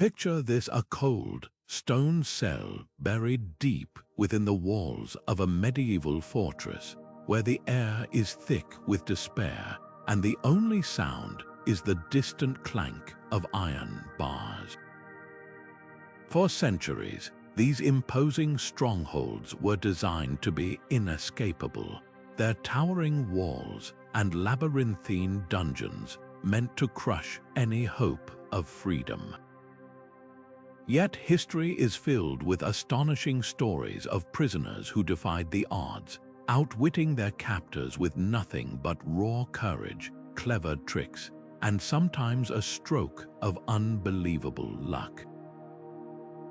Picture this: a cold, stone cell buried deep within the walls of a medieval fortress, where the air is thick with despair and the only sound is the distant clank of iron bars. For centuries, these imposing strongholds were designed to be inescapable, their towering walls and labyrinthine dungeons meant to crush any hope of freedom. Yet history is filled with astonishing stories of prisoners who defied the odds, outwitting their captors with nothing but raw courage, clever tricks, and sometimes a stroke of unbelievable luck.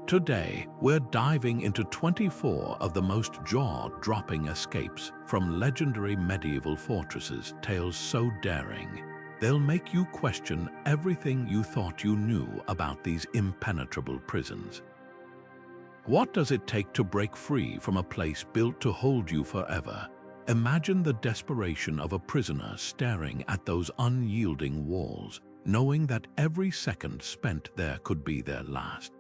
Today, we're diving into 24 of the most jaw-dropping escapes from legendary medieval fortresses, tales so daring they'll make you question everything you thought you knew about these impenetrable prisons. What does it take to break free from a place built to hold you forever? Imagine the desperation of a prisoner staring at those unyielding walls, knowing that every second spent there could be their last.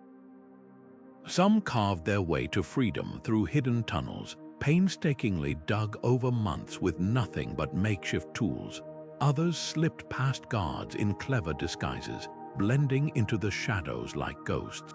Some carved their way to freedom through hidden tunnels, painstakingly dug over months with nothing but makeshift tools. Others slipped past guards in clever disguises, blending into the shadows like ghosts.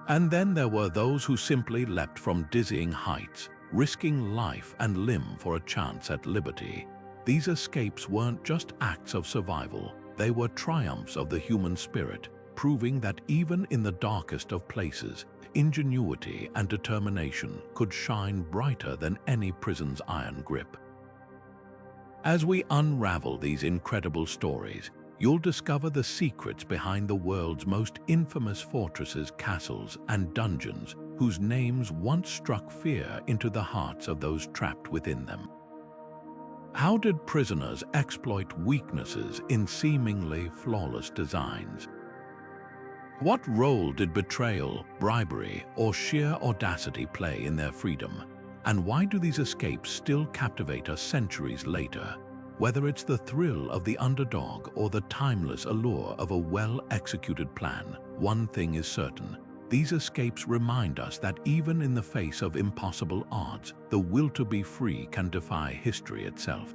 And then there were those who simply leapt from dizzying heights, risking life and limb for a chance at liberty. These escapes weren't just acts of survival, they were triumphs of the human spirit, proving that even in the darkest of places, ingenuity and determination could shine brighter than any prison's iron grip. As we unravel these incredible stories, you'll discover the secrets behind the world's most infamous fortresses, castles, and dungeons, whose names once struck fear into the hearts of those trapped within them. How did prisoners exploit weaknesses in seemingly flawless designs? What role did betrayal, bribery, or sheer audacity play in their freedom? And why do these escapes still captivate us centuries later? Whether it's the thrill of the underdog or the timeless allure of a well-executed plan, one thing is certain: these escapes remind us that even in the face of impossible odds, the will to be free can defy history itself.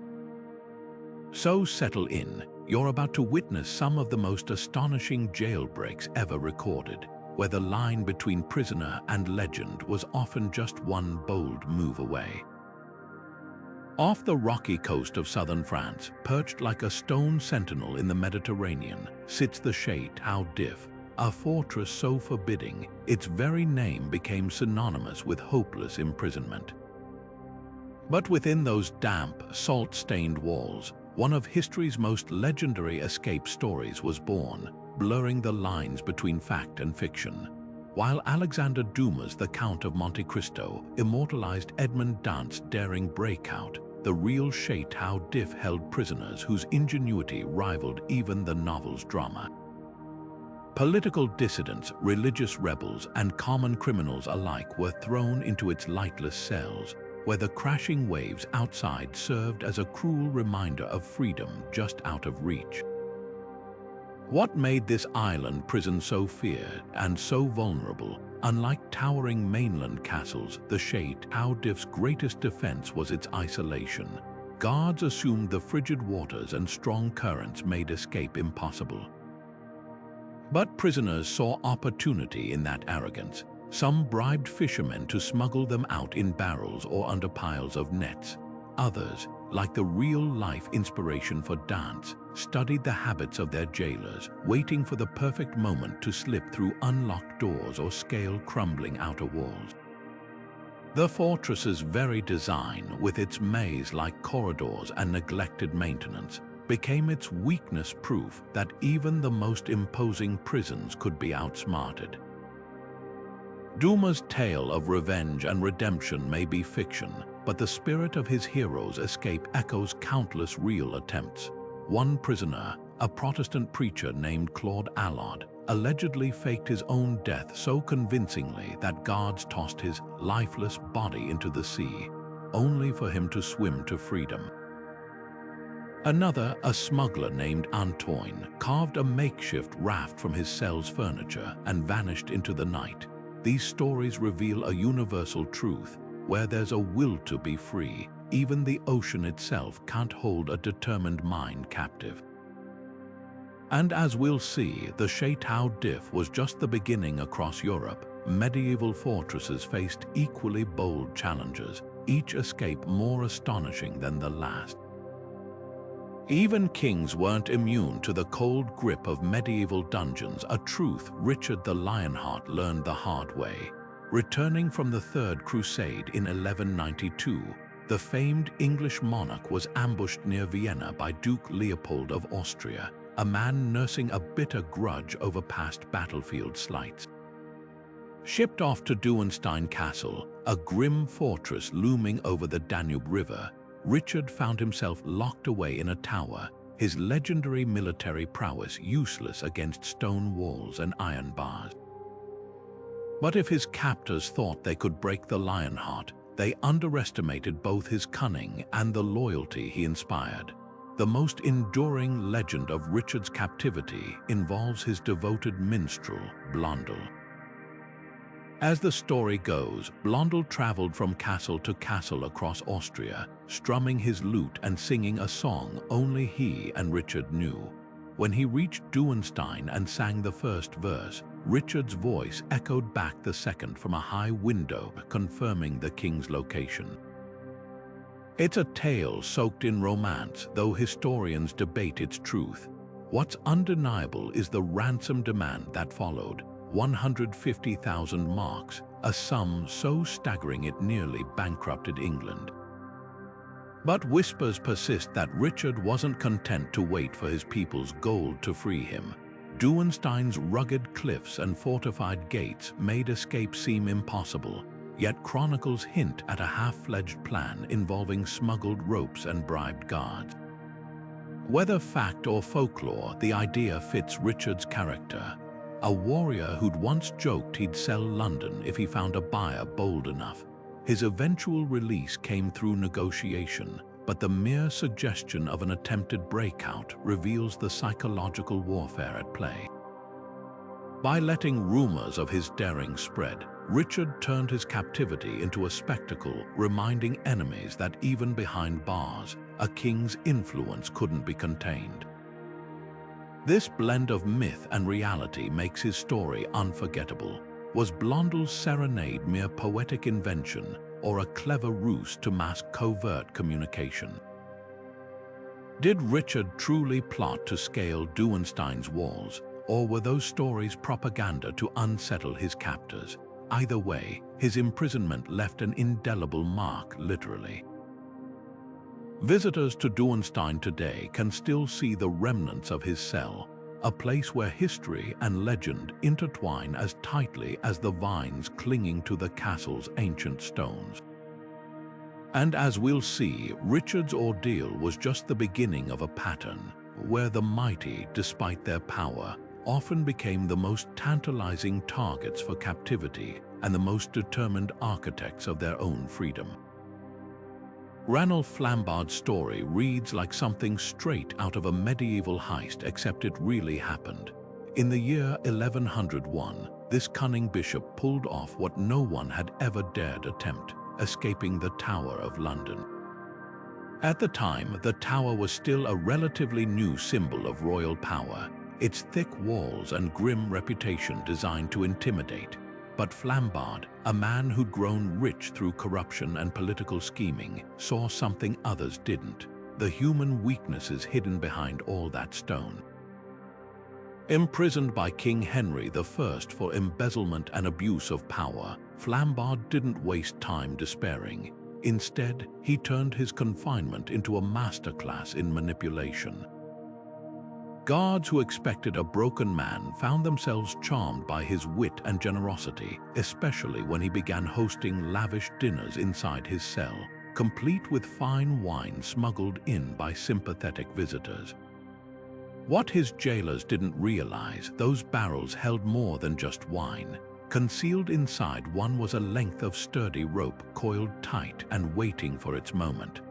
So settle in, you're about to witness some of the most astonishing jailbreaks ever recorded, where the line between prisoner and legend was often just one bold move away. Off the rocky coast of southern France, perched like a stone sentinel in the Mediterranean, sits the Château, a fortress so forbidding, its very name became synonymous with hopeless imprisonment. But within those damp, salt-stained walls, one of history's most legendary escape stories was born, blurring the lines between fact and fiction. While Alexander Dumas, the Count of Monte Cristo, immortalized Edmond Dante's daring Breakout, the real Château held prisoners whose ingenuity rivaled even the novel's drama. Political dissidents, religious rebels, and common criminals alike were thrown into its lightless cells, where the crashing waves outside served as a cruel reminder of freedom just out of reach. What made this island prison so feared and so vulnerable? Unlike towering mainland castles, the Château's greatest defense was its isolation. Guards assumed the frigid waters and strong currents made escape impossible. But prisoners saw opportunity in that arrogance. Some bribed fishermen to smuggle them out in barrels or under piles of nets. Others, like the real-life inspiration for Dante, studied the habits of their jailers, waiting for the perfect moment to slip through unlocked doors or scale crumbling outer walls. The fortress's very design, with its maze-like corridors and neglected maintenance, became its weakness, proof that even the most imposing prisons could be outsmarted. Dumas' tale of revenge and redemption may be fiction, but the spirit of his hero's escape echoes countless real attempts. One prisoner, a Protestant preacher named Claude Allard, allegedly faked his own death so convincingly that guards tossed his lifeless body into the sea, only for him to swim to freedom. Another, a smuggler named Antoine, carved a makeshift raft from his cell's furniture and vanished into the night. These stories reveal a universal truth: where there's a will to be free, even the ocean itself can't hold a determined mind captive. And as we'll see, the Château d'If was just the beginning. Across Europe, medieval fortresses faced equally bold challenges, each escape more astonishing than the last. Even kings weren't immune to the cold grip of medieval dungeons, a truth Richard the Lionheart learned the hard way. Returning from the Third Crusade in 1192, the famed English monarch was ambushed near Vienna by Duke Leopold of Austria, a man nursing a bitter grudge over past battlefield slights. Shipped off to Duenstein Castle, a grim fortress looming over the Danube River, Richard found himself locked away in a tower, his legendary military prowess useless against stone walls and iron bars. But if his captors thought they could break the Lionheart, they underestimated both his cunning and the loyalty he inspired. The most enduring legend of Richard's captivity involves his devoted minstrel, Blondel. As the story goes, Blondel traveled from castle to castle across Austria, strumming his lute and singing a song only he and Richard knew. When he reached Duenstein and sang the first verse, Richard's voice echoed back the second from a high window, confirming the king's location. It's a tale soaked in romance, though historians debate its truth. What's undeniable is the ransom demand that followed: 150,000 marks, a sum so staggering it nearly bankrupted England. But whispers persist that Richard wasn't content to wait for his people's gold to free him. Duenstein's rugged cliffs and fortified gates made escape seem impossible, yet chronicles hint at a half-fledged plan involving smuggled ropes and bribed guards. Whether fact or folklore, the idea fits Richard's character. A warrior who'd once joked he'd sell London if he found a buyer bold enough. His eventual release came through negotiation, but the mere suggestion of an attempted breakout reveals the psychological warfare at play. By letting rumors of his daring spread, Richard turned his captivity into a spectacle, reminding enemies that even behind bars, a king's influence couldn't be contained. This blend of myth and reality makes his story unforgettable. Was Blondel's serenade mere poetic invention, or a clever ruse to mask covert communication? Did Richard truly plot to scale Duenstein's walls, or were those stories propaganda to unsettle his captors? Either way, his imprisonment left an indelible mark, literally. Visitors to Duenstein today can still see the remnants of his cell, a place where history and legend intertwine as tightly as the vines clinging to the castle's ancient stones. And as we'll see, Richard's ordeal was just the beginning of a pattern, where the mighty, despite their power, often became the most tantalizing targets for captivity and the most determined architects of their own freedom. Ranal Flambard's story reads like something straight out of a medieval heist, except it really happened. In the year 1101, this cunning bishop pulled off what no one had ever dared attempt, escaping the Tower of London. At the time, the tower was still a relatively new symbol of royal power, its thick walls and grim reputation designed to intimidate. But Flambard, a man who'd grown rich through corruption and political scheming, saw something others didn't: the human weaknesses hidden behind all that stone. Imprisoned by King Henry I for embezzlement and abuse of power, Flambard didn't waste time despairing. Instead, he turned his confinement into a masterclass in manipulation. Guards who expected a broken man found themselves charmed by his wit and generosity, especially when he began hosting lavish dinners inside his cell, complete with fine wine smuggled in by sympathetic visitors. What his jailers didn't realize, those barrels held more than just wine. Concealed inside one was a length of sturdy rope coiled tight and waiting for its moment.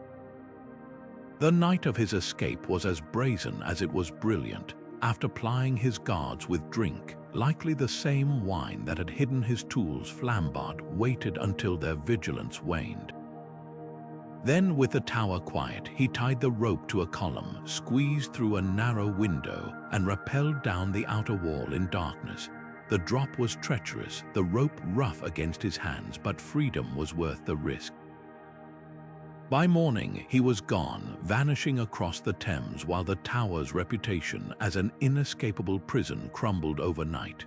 The night of his escape was as brazen as it was brilliant. After plying his guards with drink, likely the same wine that had hidden his tools, Flambard waited until their vigilance waned. Then, with the tower quiet, he tied the rope to a column, squeezed through a narrow window, and rappelled down the outer wall in darkness. The drop was treacherous, the rope rough against his hands, but freedom was worth the risk. By morning, he was gone, vanishing across the Thames while the tower's reputation as an inescapable prison crumbled overnight.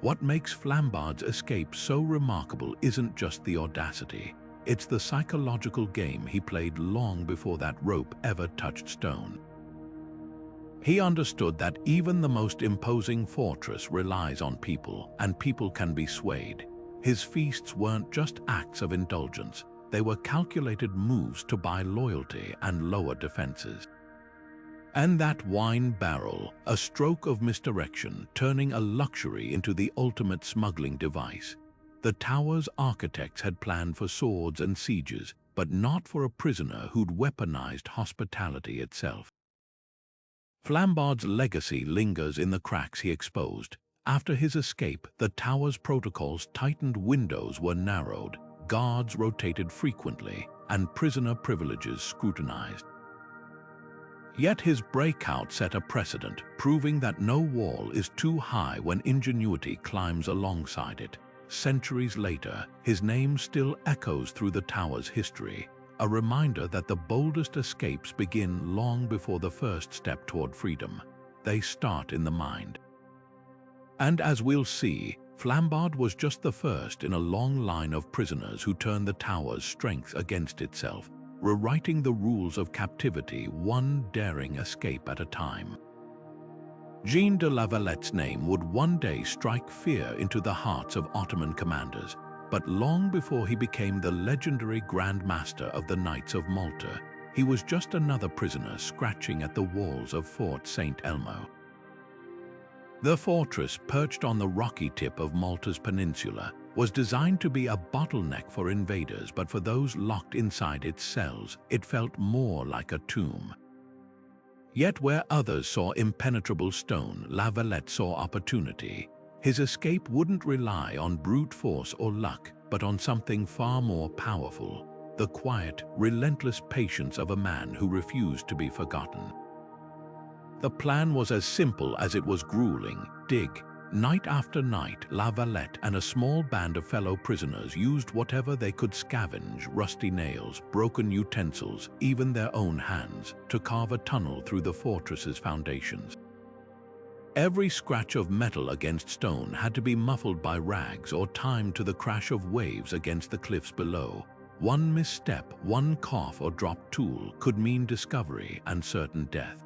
What makes Flambard's escape so remarkable isn't just the audacity. It's the psychological game he played long before that rope ever touched stone. He understood that even the most imposing fortress relies on people, and people can be swayed. His feasts weren't just acts of indulgence. They were calculated moves to buy loyalty and lower defenses. And that wine barrel, a stroke of misdirection, turning a luxury into the ultimate smuggling device. The tower's architects had planned for swords and sieges, but not for a prisoner who'd weaponized hospitality itself. Flambard's legacy lingers in the cracks he exposed. After his escape, the tower's protocols tightened, windows were narrowed, guards rotated frequently, and prisoner privileges scrutinized. Yet his breakout set a precedent, proving that no wall is too high when ingenuity climbs alongside it. Centuries later, his name still echoes through the tower's history, a reminder that the boldest escapes begin long before the first step toward freedom. They start in the mind. And as we'll see, Flambard was just the first in a long line of prisoners who turned the tower's strength against itself, rewriting the rules of captivity one daring escape at a time. Jean de la Valette's name would one day strike fear into the hearts of Ottoman commanders, but long before he became the legendary Grand Master of the Knights of Malta, he was just another prisoner scratching at the walls of Fort St. Elmo. The fortress, perched on the rocky tip of Malta's peninsula, was designed to be a bottleneck for invaders, but for those locked inside its cells, it felt more like a tomb. Yet where others saw impenetrable stone, La Valette saw opportunity. His escape wouldn't rely on brute force or luck, but on something far more powerful: the quiet, relentless patience of a man who refused to be forgotten. The plan was as simple as it was grueling. Dig. Night after night, La Valette and a small band of fellow prisoners used whatever they could scavenge: rusty nails, broken utensils, even their own hands, to carve a tunnel through the fortress's foundations. Every scratch of metal against stone had to be muffled by rags or timed to the crash of waves against the cliffs below. One misstep, one cough or dropped tool could mean discovery and certain death.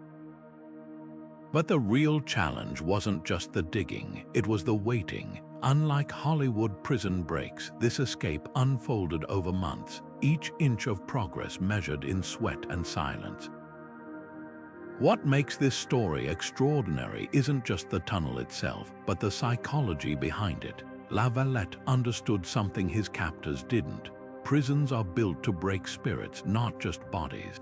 But the real challenge wasn't just the digging, it was the waiting. Unlike Hollywood prison breaks, this escape unfolded over months, each inch of progress measured in sweat and silence. What makes this story extraordinary isn't just the tunnel itself, but the psychology behind it. La Valette understood something his captors didn't. Prisons are built to break spirits, not just bodies.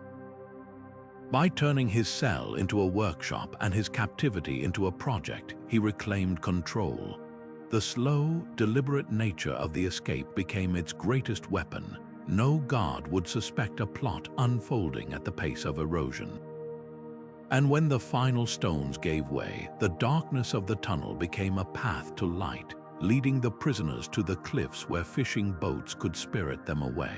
By turning his cell into a workshop and his captivity into a project, he reclaimed control. The slow, deliberate nature of the escape became its greatest weapon. No guard would suspect a plot unfolding at the pace of erosion. And when the final stones gave way, the darkness of the tunnel became a path to light, leading the prisoners to the cliffs where fishing boats could spirit them away.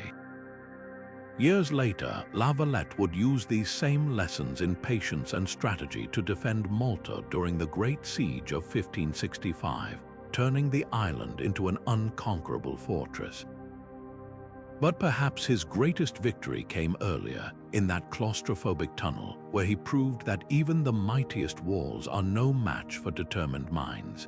Years later, La Valette would use these same lessons in patience and strategy to defend Malta during the Great Siege of 1565, turning the island into an unconquerable fortress. But perhaps his greatest victory came earlier, in that claustrophobic tunnel, where he proved that even the mightiest walls are no match for determined minds.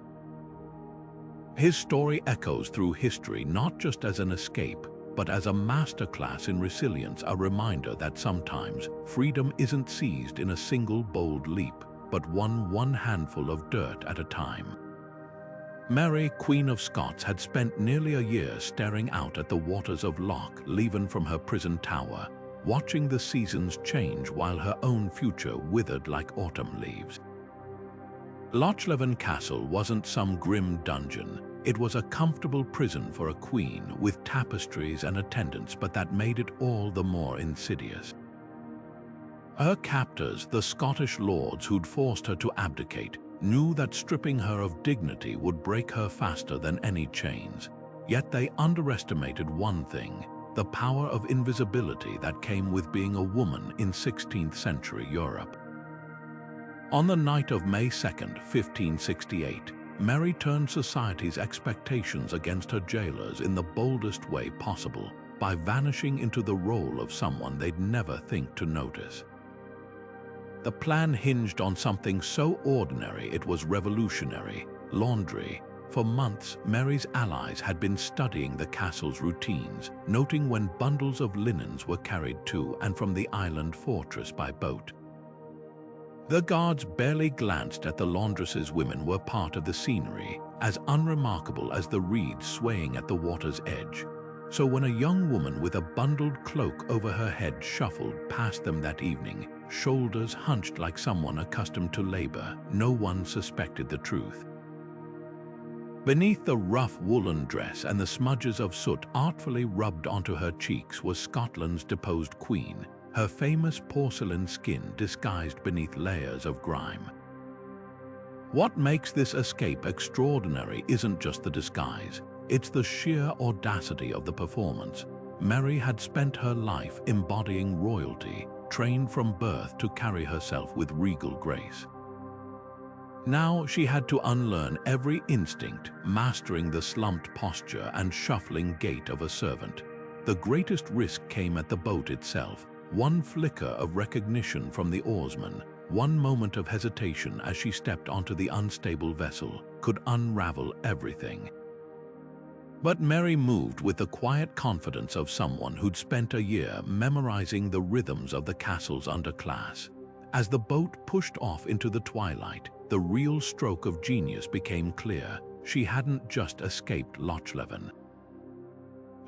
His story echoes through history not just as an escape, but as a masterclass in resilience, a reminder that sometimes freedom isn't seized in a single bold leap, but one handful of dirt at a time. Mary, Queen of Scots, had spent nearly a year staring out at the waters of Loch Leven from her prison tower. watching the seasons change while her own future withered like autumn leaves. Lochleven Castle wasn't some grim dungeon. It was a comfortable prison for a queen with tapestries and attendants, but that made it all the more insidious. Her captors, the Scottish lords who'd forced her to abdicate, knew that stripping her of dignity would break her faster than any chains. Yet they underestimated one thing: the power of invisibility that came with being a woman in 16th century Europe. On the night of May 2nd, 1568, Mary turned society's expectations against her jailers in the boldest way possible, by vanishing into the role of someone they'd never think to notice. The plan hinged on something so ordinary it was revolutionary: laundry. For months, Mary's allies had been studying the castle's routines, noting when bundles of linens were carried to and from the island fortress by boat. The guards barely glanced at the laundresses. Women were part of the scenery, as unremarkable as the reeds swaying at the water's edge. So when a young woman with a bundled cloak over her head shuffled past them that evening, shoulders hunched like someone accustomed to labor, no one suspected the truth. Beneath the rough woolen dress and the smudges of soot artfully rubbed onto her cheeks was Scotland's deposed queen, her famous porcelain skin disguised beneath layers of grime. What makes this escape extraordinary isn't just the disguise, it's the sheer audacity of the performance. Mary had spent her life embodying royalty, trained from birth to carry herself with regal grace. Now she had to unlearn every instinct, mastering the slumped posture and shuffling gait of a servant. The greatest risk came at the boat itself. One flicker of recognition from the oarsman, one moment of hesitation as she stepped onto the unstable vessel, could unravel everything. But Mary moved with the quiet confidence of someone who'd spent a year memorizing the rhythms of the castle's underclass. As the boat pushed off into the twilight, the real stroke of genius became clear. She hadn't just escaped Lochleven.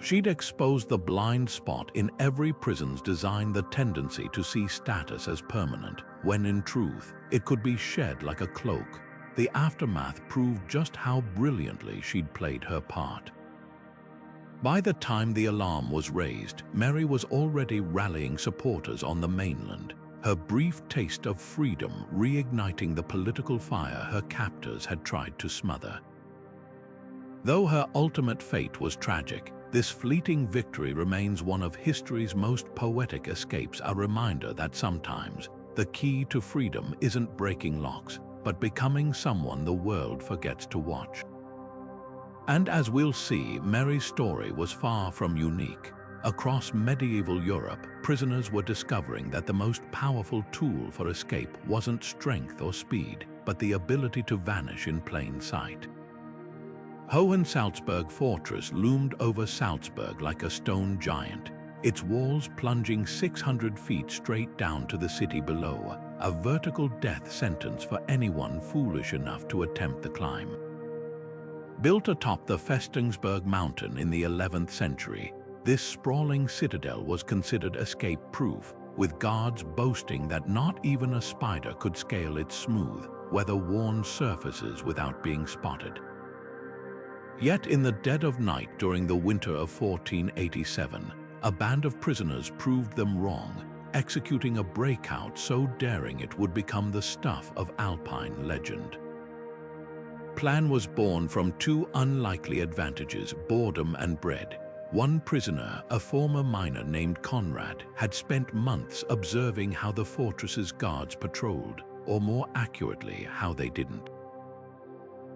She'd exposed the blind spot in every prison's design, the tendency to see status as permanent, when in truth, it could be shed like a cloak. The aftermath proved just how brilliantly she'd played her part. By the time the alarm was raised, Mary was already rallying supporters on the mainland, her brief taste of freedom reigniting the political fire her captors had tried to smother. Though her ultimate fate was tragic, this fleeting victory remains one of history's most poetic escapes, a reminder that sometimes the key to freedom isn't breaking locks, but becoming someone the world forgets to watch. And as we'll see, Mary's story was far from unique. Across medieval Europe, prisoners were discovering that the most powerful tool for escape wasn't strength or speed, but the ability to vanish in plain sight. Hohen Salzburg fortress loomed over Salzburg like a stone giant, its walls plunging 600 feet straight down to the city below, a vertical death sentence for anyone foolish enough to attempt the climb. Built atop the Festungsberg mountain in the 11th century, this sprawling citadel was considered escape-proof, with guards boasting that not even a spider could scale its smooth, weather-worn surfaces without being spotted. Yet in the dead of night during the winter of 1487, a band of prisoners proved them wrong, executing a breakout so daring it would become the stuff of alpine legend. Plan was born from two unlikely advantages: boredom and bread. One prisoner, a former miner named Conrad, had spent months observing how the fortress's guards patrolled, or more accurately, how they didn't.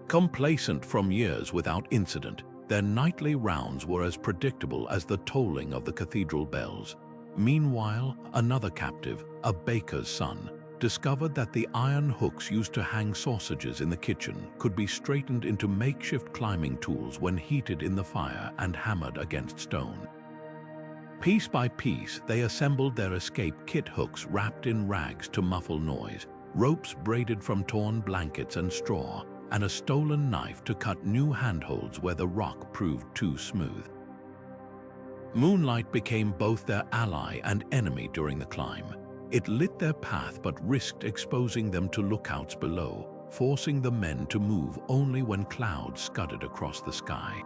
Complacent from years without incident, their nightly rounds were as predictable as the tolling of the cathedral bells. Meanwhile, another captive, a baker's son, discovered that the iron hooks used to hang sausages in the kitchen could be straightened into makeshift climbing tools when heated in the fire and hammered against stone. Piece by piece, they assembled their escape kit: hooks wrapped in rags to muffle noise, ropes braided from torn blankets and straw, and a stolen knife to cut new handholds where the rock proved too smooth. Moonlight became both their ally and enemy during the climb. It lit their path but risked exposing them to lookouts below, forcing the men to move only when clouds scudded across the sky.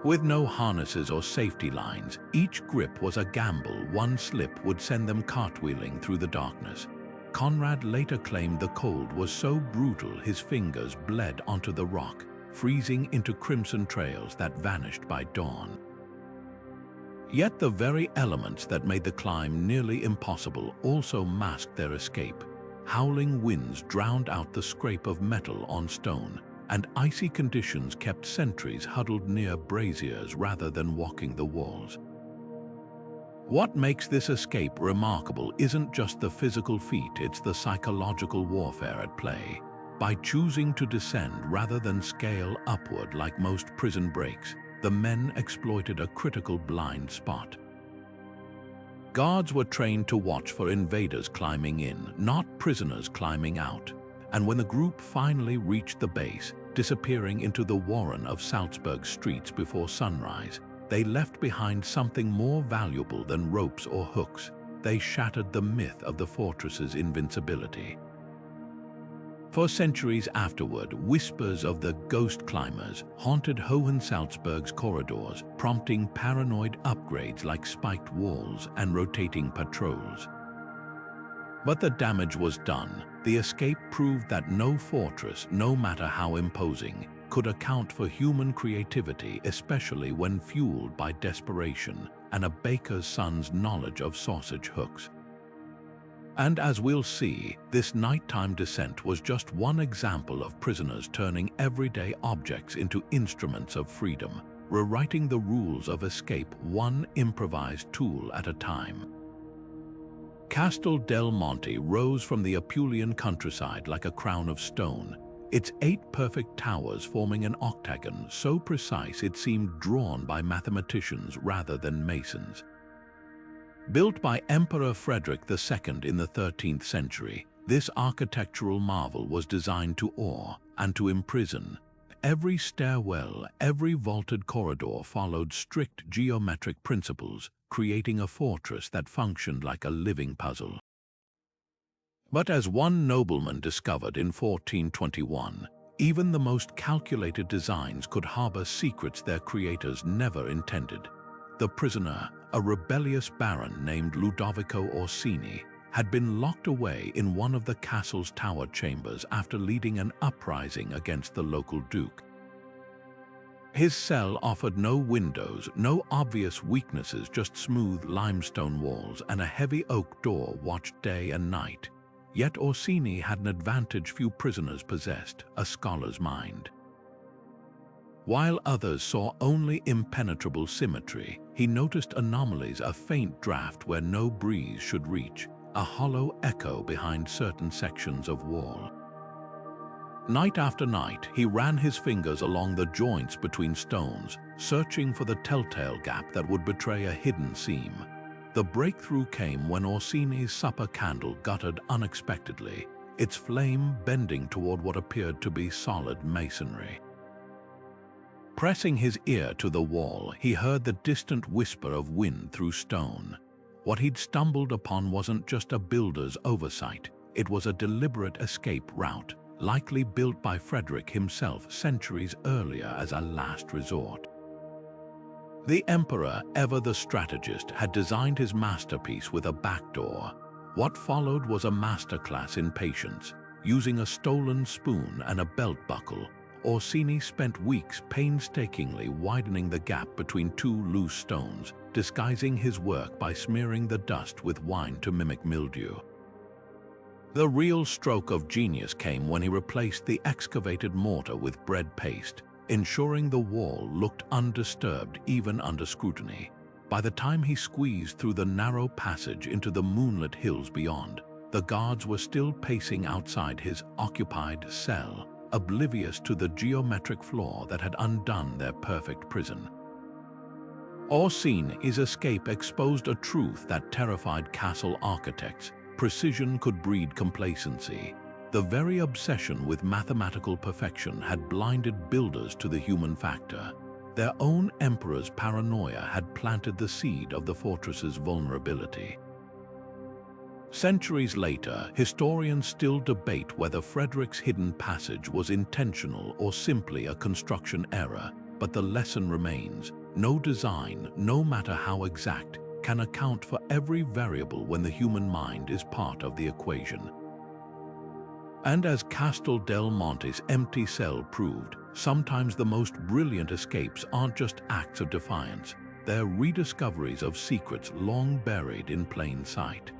With no harnesses or safety lines, each grip was a gamble. One slip would send them cartwheeling through the darkness. Conrad later claimed the cold was so brutal his fingers bled onto the rock, freezing into crimson trails that vanished by dawn. Yet the very elements that made the climb nearly impossible also masked their escape. Howling winds drowned out the scrape of metal on stone, and icy conditions kept sentries huddled near braziers rather than walking the walls. What makes this escape remarkable isn't just the physical feat, it's the psychological warfare at play. By choosing to descend rather than scale upward like most prison breaks, the men exploited a critical blind spot. Guards were trained to watch for invaders climbing in, not prisoners climbing out. And when the group finally reached the base, disappearing into the warren of Salzburg streets before sunrise, they left behind something more valuable than ropes or hooks. They shattered the myth of the fortress's invincibility. For centuries afterward, whispers of the ghost climbers haunted Hohen Salzburg's corridors, prompting paranoid upgrades like spiked walls and rotating patrols. But the damage was done. The escape proved that no fortress, no matter how imposing, could account for human creativity, especially when fueled by desperation and a baker's son's knowledge of sausage hooks. And as we'll see, this nighttime descent was just one example of prisoners turning everyday objects into instruments of freedom, rewriting the rules of escape one improvised tool at a time. Castel del Monte rose from the Apulian countryside like a crown of stone, its 8 perfect towers forming an octagon so precise it seemed drawn by mathematicians rather than masons. Built by Emperor Frederick II in the 13th century, this architectural marvel was designed to awe and to imprison. Every stairwell, every vaulted corridor followed strict geometric principles, creating a fortress that functioned like a living puzzle. But as one nobleman discovered in 1421, even the most calculated designs could harbor secrets their creators never intended. The prisoner, a rebellious baron named Ludovico Orsini, had been locked away in one of the castle's tower chambers after leading an uprising against the local duke. His cell offered no windows, no obvious weaknesses, just smooth limestone walls and a heavy oak door watched day and night. Yet Orsini had an advantage few prisoners possessed: a scholar's mind. While others saw only impenetrable symmetry, he noticed anomalies: a faint draft where no breeze should reach, a hollow echo behind certain sections of wall. Night after night, he ran his fingers along the joints between stones, searching for the telltale gap that would betray a hidden seam. The breakthrough came when Orsini's supper candle guttered unexpectedly, its flame bending toward what appeared to be solid masonry. Pressing his ear to the wall, he heard the distant whisper of wind through stone. What he'd stumbled upon wasn't just a builder's oversight, it was a deliberate escape route, likely built by Frederick himself centuries earlier as a last resort. The emperor, ever the strategist, had designed his masterpiece with a backdoor. What followed was a masterclass in patience. Using a stolen spoon and a belt buckle, Orsini spent weeks painstakingly widening the gap between 2 loose stones, disguising his work by smearing the dust with wine to mimic mildew. The real stroke of genius came when he replaced the excavated mortar with bread paste, ensuring the wall looked undisturbed even under scrutiny. By the time he squeezed through the narrow passage into the moonlit hills beyond, the guards were still pacing outside his occupied cell, oblivious to the geometric flaw that had undone their perfect prison. Orsini's escape exposed a truth that terrified castle architects: precision could breed complacency. The very obsession with mathematical perfection had blinded builders to the human factor. Their own emperor's paranoia had planted the seed of the fortress's vulnerability. Centuries later, historians still debate whether Frederick's hidden passage was intentional or simply a construction error, but the lesson remains: no design, no matter how exact, can account for every variable when the human mind is part of the equation. And as Castel del Monte's empty cell proved, sometimes the most brilliant escapes aren't just acts of defiance, they're rediscoveries of secrets long buried in plain sight.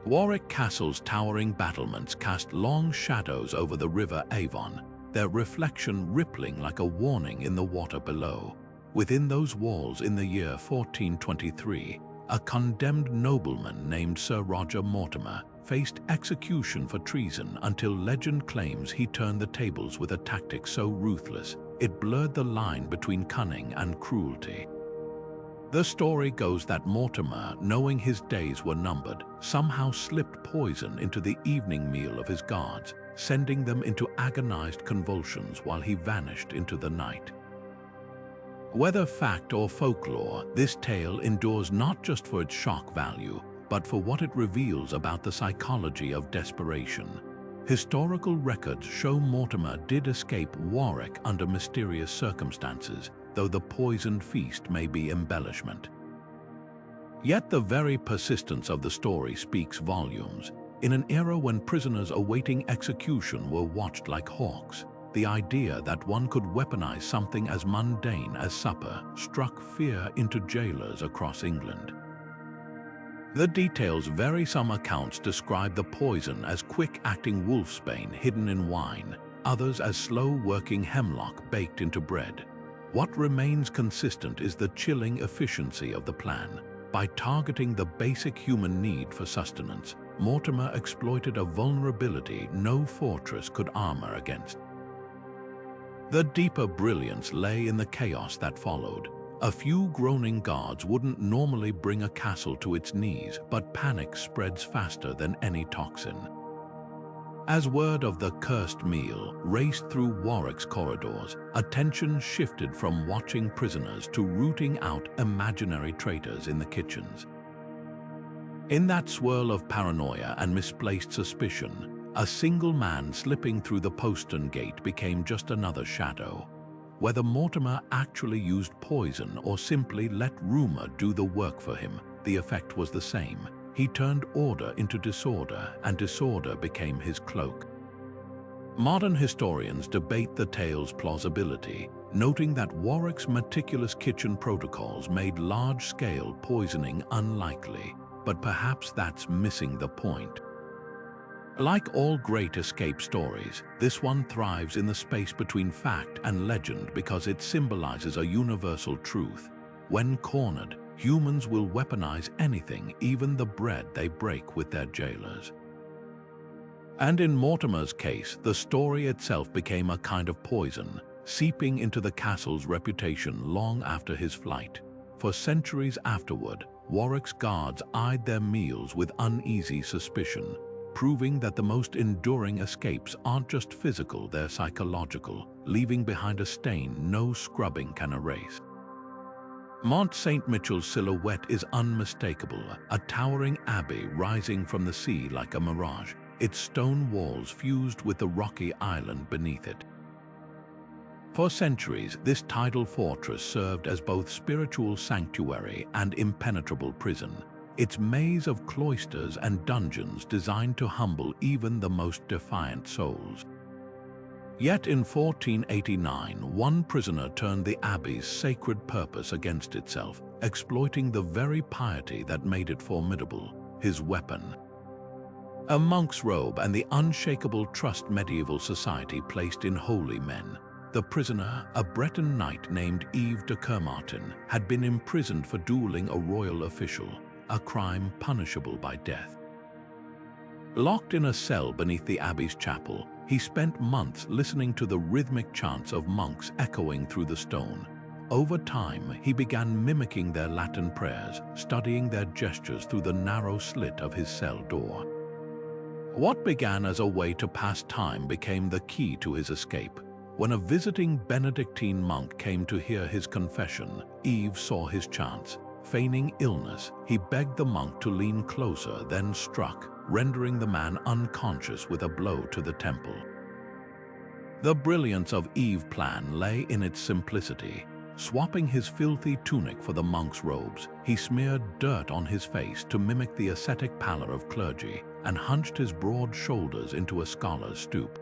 Warwick Castle's towering battlements cast long shadows over the river Avon, their reflection rippling like a warning in the water below. Within those walls in the year 1423, a condemned nobleman named Sir Roger Mortimer faced execution for treason until legend claims he turned the tables with a tactic so ruthless it blurred the line between cunning and cruelty. The story goes that Mortimer, knowing his days were numbered, somehow slipped poison into the evening meal of his guards, sending them into agonized convulsions while he vanished into the night. Whether fact or folklore, this tale endures not just for its shock value, but for what it reveals about the psychology of desperation. Historical records show Mortimer did escape Warwick under mysterious circumstances, though the poisoned feast may be embellishment. Yet the very persistence of the story speaks volumes. In an era when prisoners awaiting execution were watched like hawks, the idea that one could weaponize something as mundane as supper struck fear into jailers across England. The details vary. Some accounts describe the poison as quick-acting wolfsbane hidden in wine, others as slow-working hemlock baked into bread. What remains consistent is the chilling efficiency of the plan. By targeting the basic human need for sustenance, Mortimer exploited a vulnerability no fortress could armor against. The deeper brilliance lay in the chaos that followed. A few groaning guards wouldn't normally bring a castle to its knees, but panic spreads faster than any toxin. As word of the cursed meal raced through Warwick's corridors, attention shifted from watching prisoners to rooting out imaginary traitors in the kitchens. In that swirl of paranoia and misplaced suspicion, a single man slipping through the postern gate became just another shadow. Whether Mortimer actually used poison or simply let rumor do the work for him, the effect was the same. He turned order into disorder, and disorder became his cloak. Modern historians debate the tale's plausibility, noting that Warwick's meticulous kitchen protocols made large-scale poisoning unlikely, but perhaps that's missing the point. Like all great escape stories, this one thrives in the space between fact and legend because it symbolizes a universal truth. When cornered, humans will weaponize anything, even the bread they break with their jailers. And in Mortimer's case, the story itself became a kind of poison, seeping into the castle's reputation long after his flight. For centuries afterward, Warwick's guards eyed their meals with uneasy suspicion, proving that the most enduring escapes aren't just physical, they're psychological, leaving behind a stain no scrubbing can erase. Mont Saint-Michel's silhouette is unmistakable, a towering abbey rising from the sea like a mirage, its stone walls fused with the rocky island beneath it. For centuries, this tidal fortress served as both spiritual sanctuary and impenetrable prison, its maze of cloisters and dungeons designed to humble even the most defiant souls. Yet in 1489, one prisoner turned the abbey's sacred purpose against itself, exploiting the very piety that made it formidable, his weapon. A monk's robe and the unshakable trust medieval society placed in holy men. The prisoner, a Breton knight named Yves de Kermartin, had been imprisoned for dueling a royal official, a crime punishable by death. Locked in a cell beneath the abbey's chapel, he spent months listening to the rhythmic chants of monks echoing through the stone. Over time, he began mimicking their Latin prayers, studying their gestures through the narrow slit of his cell door. What began as a way to pass time became the key to his escape. When a visiting Benedictine monk came to hear his confession, Yves saw his chance. Feigning illness, he begged the monk to lean closer, then struck, rendering the man unconscious with a blow to the temple. The brilliance of Yves' plan lay in its simplicity. Swapping his filthy tunic for the monk's robes, he smeared dirt on his face to mimic the ascetic pallor of clergy and hunched his broad shoulders into a scholar's stoop.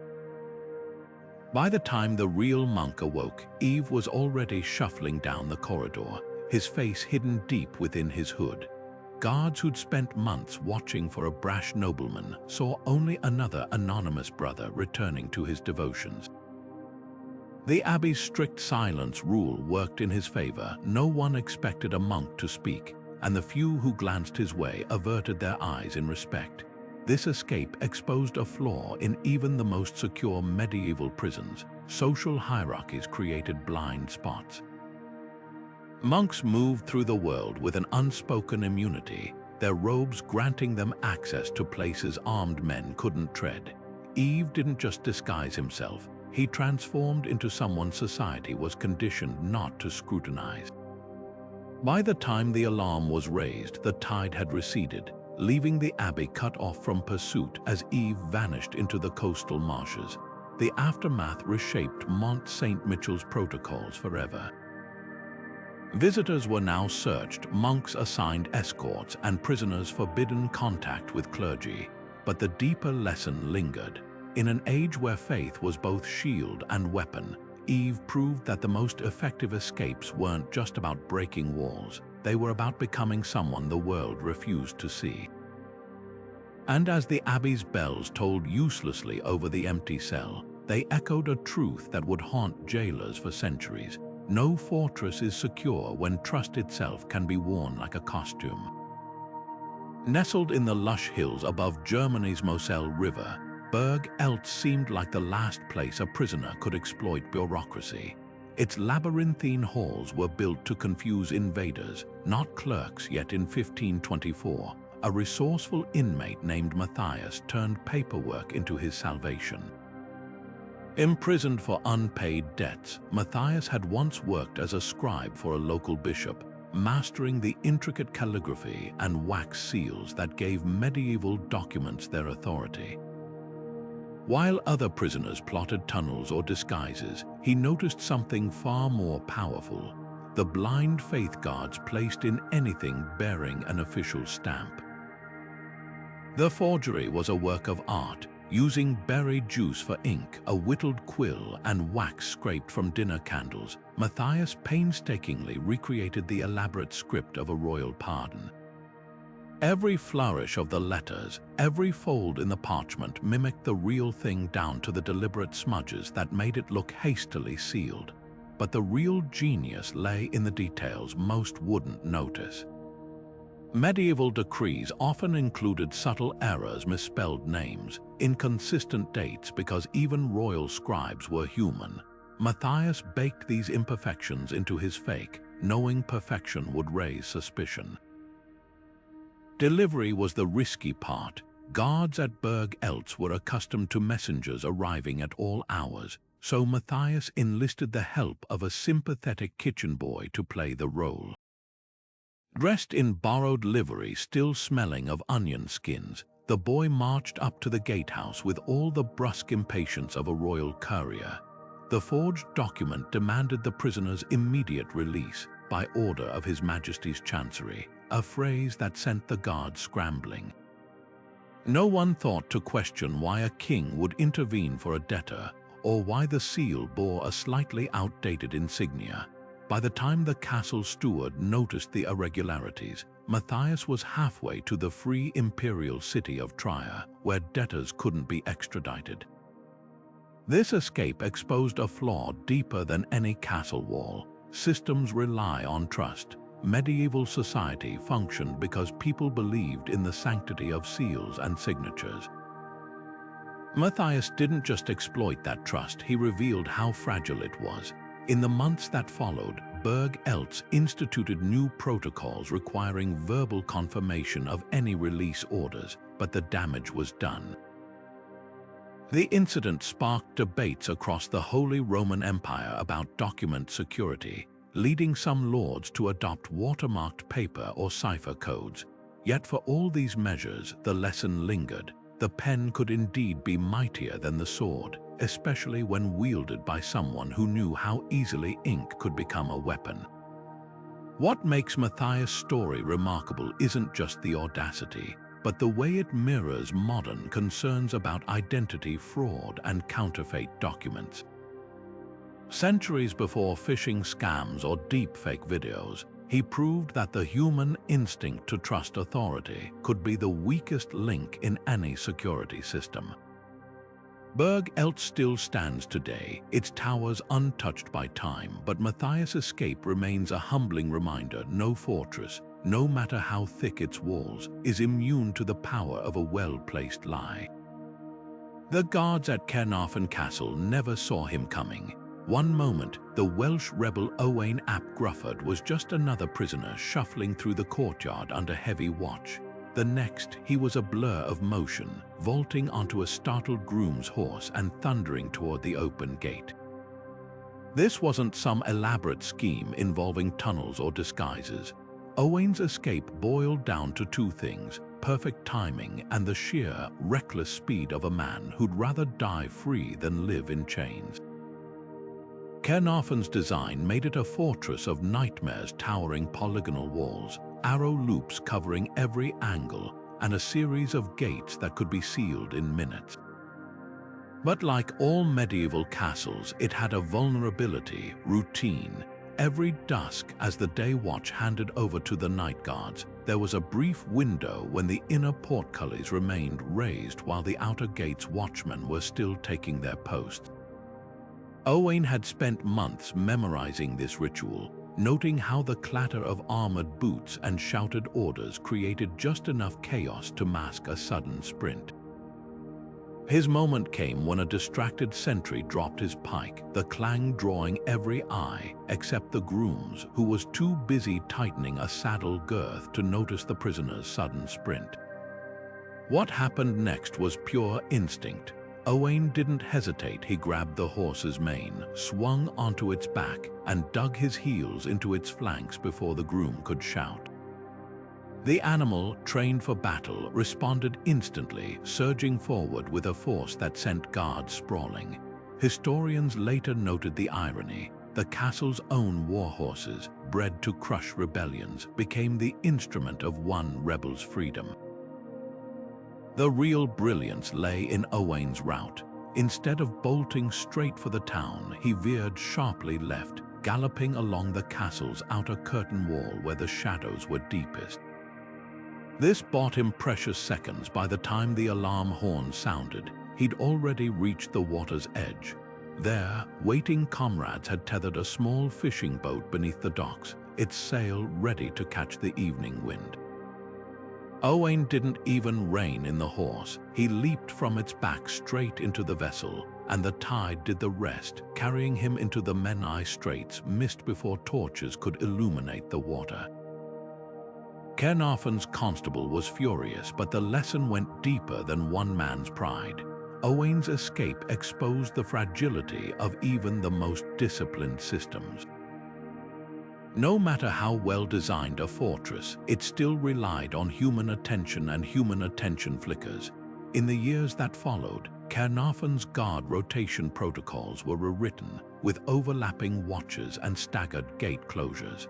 By the time the real monk awoke, Yves was already shuffling down the corridor, his face hidden deep within his hood. Guards who'd spent months watching for a brash nobleman saw only another anonymous brother returning to his devotions. The abbey's strict silence rule worked in his favor. No one expected a monk to speak, and the few who glanced his way averted their eyes in respect. This escape exposed a flaw in even the most secure medieval prisons. Social hierarchies created blind spots. Monks moved through the world with an unspoken immunity, their robes granting them access to places armed men couldn't tread. Yves didn't just disguise himself, he transformed into someone society was conditioned not to scrutinize. By the time the alarm was raised, the tide had receded, leaving the abbey cut off from pursuit as Yves vanished into the coastal marshes. The aftermath reshaped Mont St. Michel's protocols forever. Visitors were now searched, monks assigned escorts, and prisoners forbidden contact with clergy. But the deeper lesson lingered. In an age where faith was both shield and weapon, Yves proved that the most effective escapes weren't just about breaking walls, they were about becoming someone the world refused to see. And as the abbey's bells tolled uselessly over the empty cell, they echoed a truth that would haunt jailers for centuries. No fortress is secure when trust itself can be worn like a costume. Nestled in the lush hills above Germany's Moselle River, Berg Eltz seemed like the last place a prisoner could exploit bureaucracy. Its labyrinthine halls were built to confuse invaders, not clerks. Yet in 1524, a resourceful inmate named Matthias turned paperwork into his salvation. Imprisoned for unpaid debts, Matthias had once worked as a scribe for a local bishop, mastering the intricate calligraphy and wax seals that gave medieval documents their authority. While other prisoners plotted tunnels or disguises, he noticed something far more powerful: the blind faith guards placed in anything bearing an official stamp. The forgery was a work of art, using berry juice for ink, a whittled quill, and wax scraped from dinner candles. Matthias painstakingly recreated the elaborate script of a royal pardon. Every flourish of the letters, every fold in the parchment mimicked the real thing down to the deliberate smudges that made it look hastily sealed. But the real genius lay in the details most wouldn't notice. Medieval decrees often included subtle errors, misspelled names, inconsistent dates, because even royal scribes were human. Matthias baked these imperfections into his fake, knowing perfection would raise suspicion. Delivery was the risky part. Guards at Berg Eltz were accustomed to messengers arriving at all hours, so Matthias enlisted the help of a sympathetic kitchen boy to play the role. Dressed in borrowed livery still smelling of onion skins, the boy marched up to the gatehouse with all the brusque impatience of a royal courier. The forged document demanded the prisoner's immediate release by order of His Majesty's Chancery, a phrase that sent the guards scrambling. No one thought to question why a king would intervene for a debtor, or why the seal bore a slightly outdated insignia. By the time the castle steward noticed the irregularities, Matthias was halfway to the free imperial city of Trier, where debtors couldn't be extradited. This escape exposed a flaw deeper than any castle wall. Systems rely on trust. Medieval society functioned because people believed in the sanctity of seals and signatures. Matthias didn't just exploit that trust, he revealed how fragile it was. In the months that followed, Berg Eltz instituted new protocols requiring verbal confirmation of any release orders, but the damage was done. The incident sparked debates across the Holy Roman Empire about document security, leading some lords to adopt watermarked paper or cipher codes. Yet for all these measures, the lesson lingered. The pen could indeed be mightier than the sword, especially when wielded by someone who knew how easily ink could become a weapon. What makes Matthias' story remarkable isn't just the audacity, but the way it mirrors modern concerns about identity fraud and counterfeit documents. Centuries before phishing scams or deepfake videos, he proved that the human instinct to trust authority could be the weakest link in any security system. Breakout still stands today, its towers untouched by time, but Matthias' escape remains a humbling reminder: no fortress, no matter how thick its walls, is immune to the power of a well-placed lie. The guards at Caernarfon Castle never saw him coming. One moment, the Welsh rebel Owain ap Grufford was just another prisoner shuffling through the courtyard under heavy watch. The next, he was a blur of motion, vaulting onto a startled groom's horse and thundering toward the open gate. This wasn't some elaborate scheme involving tunnels or disguises. Owain's escape boiled down to two things: perfect timing and the sheer, reckless speed of a man who'd rather die free than live in chains. Caernarfon's design made it a fortress of nightmares, towering polygonal walls, arrow loops covering every angle, and a series of gates that could be sealed in minutes. But like all medieval castles, it had a vulnerability: routine. Every dusk, as the day watch handed over to the night guards, there was a brief window when the inner portcullis remained raised while the outer gate's watchmen were still taking their posts. Owain had spent months memorizing this ritual, noting how the clatter of armored boots and shouted orders created just enough chaos to mask a sudden sprint. His moment came when a distracted sentry dropped his pike, the clang drawing every eye except the groom's, who was too busy tightening a saddle girth to notice the prisoner's sudden sprint. What happened next was pure instinct. Owain didn't hesitate. He grabbed the horse's mane, swung onto its back, and dug his heels into its flanks before the groom could shout. The animal, trained for battle, responded instantly, surging forward with a force that sent guards sprawling. Historians later noted the irony. The castle's own war horses, bred to crush rebellions, became the instrument of one rebel's freedom. The real brilliance lay in Owain's route. Instead of bolting straight for the town, he veered sharply left, galloping along the castle's outer curtain wall where the shadows were deepest. This bought him precious seconds. By the time the alarm horn sounded, he'd already reached the water's edge. There, waiting comrades had tethered a small fishing boat beneath the docks, its sail ready to catch the evening wind. Owain didn't even rein in the horse. He leaped from its back straight into the vessel, and the tide did the rest, carrying him into the Menai Straits, missed before torches could illuminate the water. Caernarfon's constable was furious, but the lesson went deeper than one man's pride. Owain's escape exposed the fragility of even the most disciplined systems. No matter how well designed a fortress, it still relied on human attention, and human attention flickers. In the years that followed, Caernarfon's guard rotation protocols were rewritten, with overlapping watches and staggered gate closures.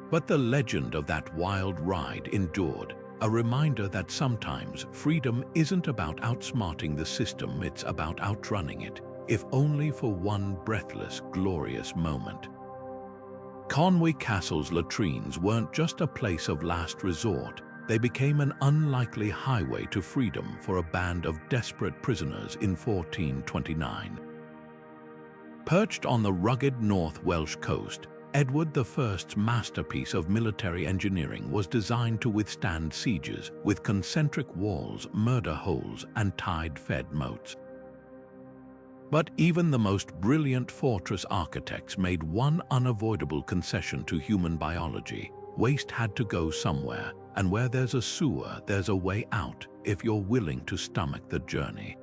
But the legend of that wild ride endured, a reminder that sometimes freedom isn't about outsmarting the system, it's about outrunning it, if only for one breathless, glorious moment. Conway Castle's latrines weren't just a place of last resort, they became an unlikely highway to freedom for a band of desperate prisoners in 1429. Perched on the rugged North Welsh coast, Edward I's masterpiece of military engineering was designed to withstand sieges, with concentric walls, murder holes, and tide-fed moats. But even the most brilliant fortress architects made one unavoidable concession to human biology. Waste had to go somewhere, and where there's a sewer, there's a way out, if you're willing to stomach the journey.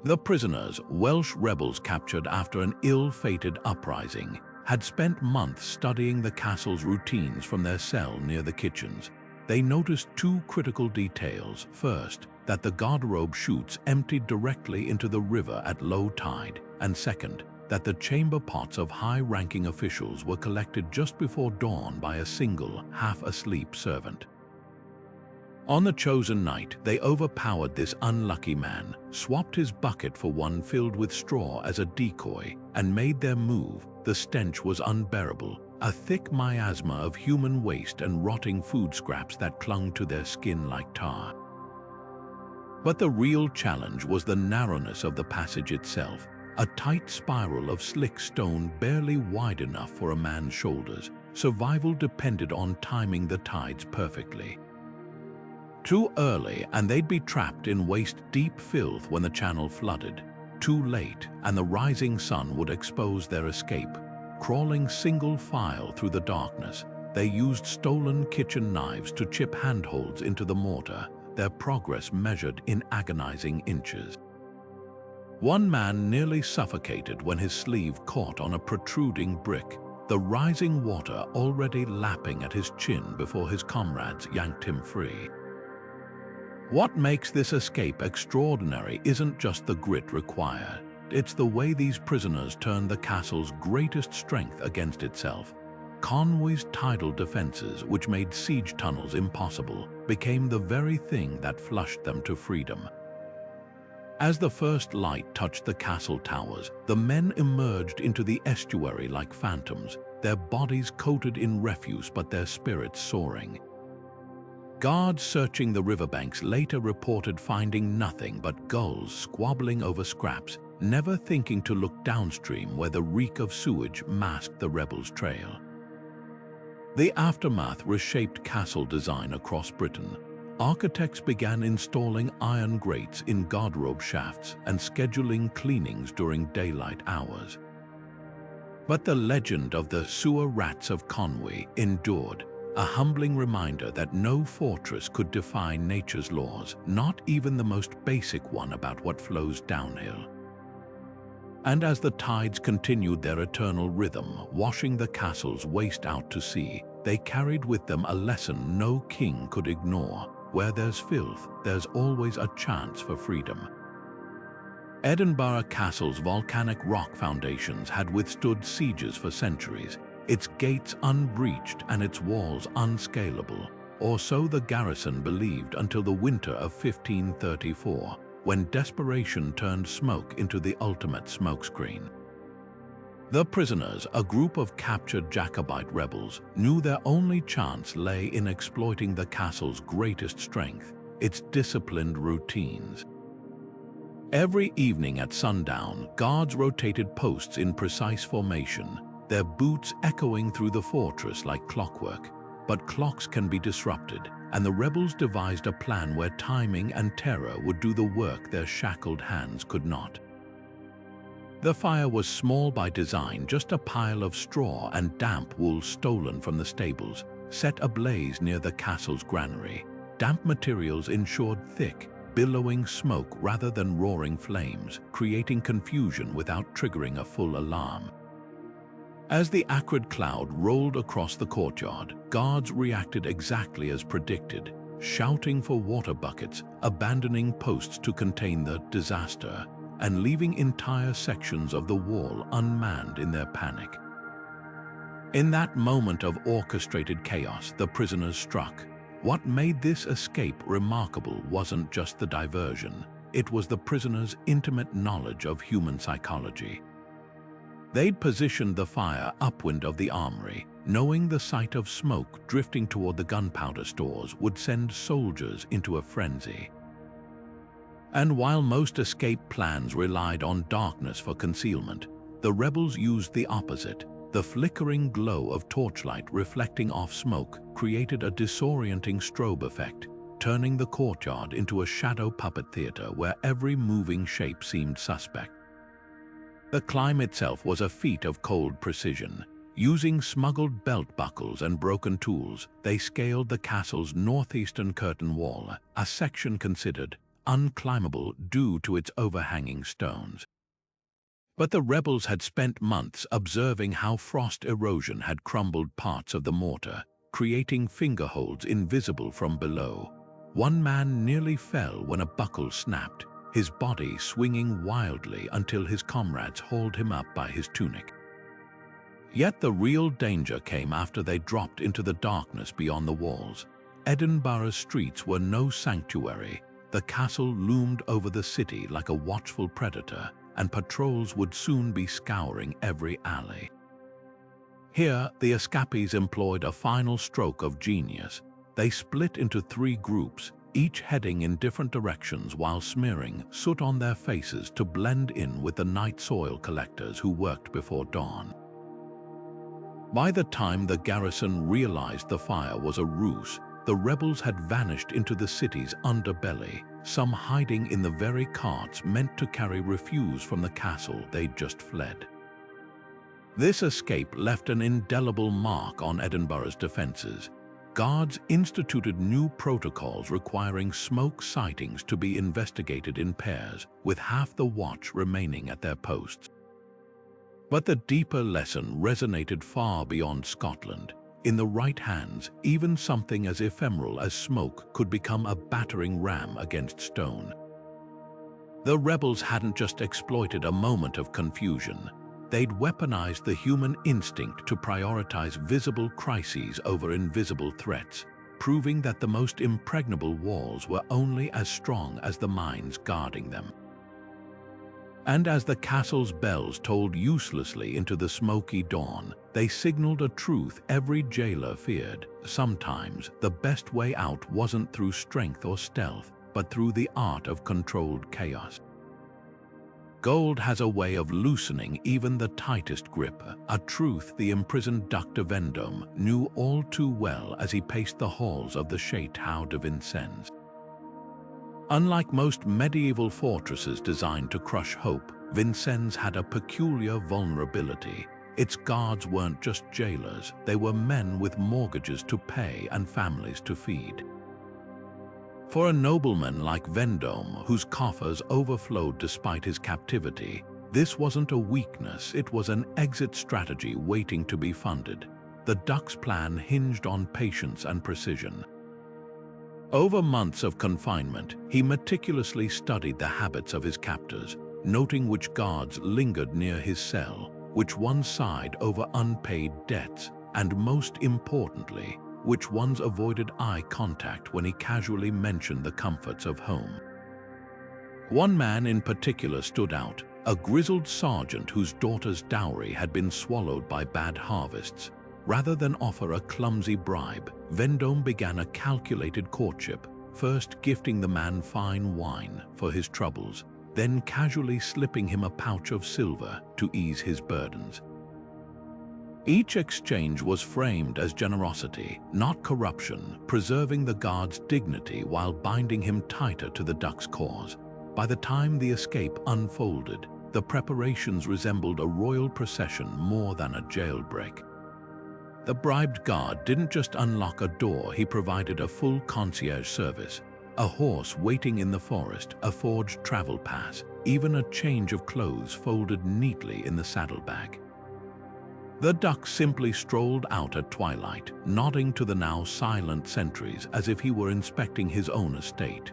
The prisoners, Welsh rebels captured after an ill-fated uprising, had spent months studying the castle's routines from their cell near the kitchens. They noticed two critical details. First, that the garderobe chutes emptied directly into the river at low tide, and second, that the chamber pots of high-ranking officials were collected just before dawn by a single, half-asleep servant. On the chosen night, they overpowered this unlucky man, swapped his bucket for one filled with straw as a decoy, and made their move. The stench was unbearable, a thick miasma of human waste and rotting food scraps that clung to their skin like tar. But the real challenge was the narrowness of the passage itself, a tight spiral of slick stone barely wide enough for a man's shoulders. Survival depended on timing the tides perfectly. Too early, and they'd be trapped in waist-deep filth when the channel flooded. Too late, and the rising sun would expose their escape. Crawling single file through the darkness, they used stolen kitchen knives to chip handholds into the mortar, their progress measured in agonizing inches. One man nearly suffocated when his sleeve caught on a protruding brick, the rising water already lapping at his chin before his comrades yanked him free. What makes this escape extraordinary isn't just the grit required. It's the way these prisoners turned the castle's greatest strength against itself. Conway's tidal defenses, which made siege tunnels impossible, became the very thing that flushed them to freedom. As the first light touched the castle towers, the men emerged into the estuary like phantoms, their bodies coated in refuse but their spirits soaring. Guards searching the riverbanks later reported finding nothing but gulls squabbling over scraps, never thinking to look downstream where the reek of sewage masked the rebels' trail. The aftermath reshaped castle design across Britain. Architects began installing iron grates in garderobe shafts and scheduling cleanings during daylight hours. But the legend of the sewer rats of Conway endured, a humbling reminder that no fortress could defy nature's laws, not even the most basic one about what flows downhill. And as the tides continued their eternal rhythm, washing the castle's waste out to sea, they carried with them a lesson no king could ignore. Where there's filth, there's always a chance for freedom. Edinburgh Castle's volcanic rock foundations had withstood sieges for centuries, its gates unbreached and its walls unscalable, or so the garrison believed until the winter of 1534, when desperation turned smoke into the ultimate smokescreen. The prisoners, a group of captured Jacobite rebels, knew their only chance lay in exploiting the castle's greatest strength, its disciplined routines. Every evening at sundown, guards rotated posts in precise formation, their boots echoing through the fortress like clockwork. But clocks can be disrupted, and the rebels devised a plan where timing and terror would do the work their shackled hands could not. The fire was small by design, just a pile of straw and damp wool stolen from the stables, set ablaze near the castle's granary. Damp materials ensured thick, billowing smoke rather than roaring flames, creating confusion without triggering a full alarm. As the acrid cloud rolled across the courtyard, guards reacted exactly as predicted, shouting for water buckets, abandoning posts to contain the disaster, and leaving entire sections of the wall unmanned in their panic. In that moment of orchestrated chaos, the prisoners struck. What made this escape remarkable wasn't just the diversion, it was the prisoners' intimate knowledge of human psychology. They'd positioned the fire upwind of the armory, knowing the sight of smoke drifting toward the gunpowder stores would send soldiers into a frenzy. And while most escape plans relied on darkness for concealment, the rebels used the opposite. The flickering glow of torchlight reflecting off smoke created a disorienting strobe effect, turning the courtyard into a shadow puppet theater where every moving shape seemed suspect. The climb itself was a feat of cold precision. Using smuggled belt buckles and broken tools, they scaled the castle's northeastern curtain wall, a section considered unclimbable due to its overhanging stones. But the rebels had spent months observing how frost erosion had crumbled parts of the mortar, creating fingerholds invisible from below. One man nearly fell when a buckle snapped, his body swinging wildly until his comrades hauled him up by his tunic. Yet the real danger came after they dropped into the darkness beyond the walls. Edinburgh's streets were no sanctuary. The castle loomed over the city like a watchful predator, and patrols would soon be scouring every alley. Here, the escapees employed a final stroke of genius. They split into 3 groups, each heading in different directions while smearing soot on their faces to blend in with the night soil collectors who worked before dawn. By the time the garrison realized the fire was a ruse, the rebels had vanished into the city's underbelly, some hiding in the very carts meant to carry refuse from the castle they'd just fled. This escape left an indelible mark on Edinburgh's defenses. Guards instituted new protocols requiring smoke sightings to be investigated in pairs, with half the watch remaining at their posts. But the deeper lesson resonated far beyond Scotland. In the right hands, even something as ephemeral as smoke could become a battering ram against stone. The rebels hadn't just exploited a moment of confusion. They'd weaponized the human instinct to prioritize visible crises over invisible threats, proving that the most impregnable walls were only as strong as the minds guarding them. And as the castle's bells tolled uselessly into the smoky dawn, they signaled a truth every jailer feared. Sometimes the best way out wasn't through strength or stealth, but through the art of controlled chaos. Gold has a way of loosening even the tightest grip, a truth the imprisoned Dr. Vendôme knew all too well as he paced the halls of the Château de Vincennes. Unlike most medieval fortresses designed to crush hope, Vincennes had a peculiar vulnerability. Its guards weren't just jailers, they were men with mortgages to pay and families to feed. For a nobleman like Vendôme, whose coffers overflowed despite his captivity, this wasn't a weakness, it was an exit strategy waiting to be funded. The Duc's plan hinged on patience and precision. Over months of confinement, he meticulously studied the habits of his captors, noting which guards lingered near his cell, which ones sighed over unpaid debts, and most importantly, which ones avoided eye contact when he casually mentioned the comforts of home. One man in particular stood out, a grizzled sergeant whose daughter's dowry had been swallowed by bad harvests. Rather than offer a clumsy bribe, Vendôme began a calculated courtship, first gifting the man fine wine for his troubles, then casually slipping him a pouch of silver to ease his burdens. Each exchange was framed as generosity, not corruption, preserving the guard's dignity while binding him tighter to the Duc's cause. By the time the escape unfolded, the preparations resembled a royal procession more than a jailbreak. The bribed guard didn't just unlock a door, he provided a full concierge service. A horse waiting in the forest, a forged travel pass, even a change of clothes folded neatly in the saddlebag. The Duc simply strolled out at twilight, nodding to the now silent sentries as if he were inspecting his own estate.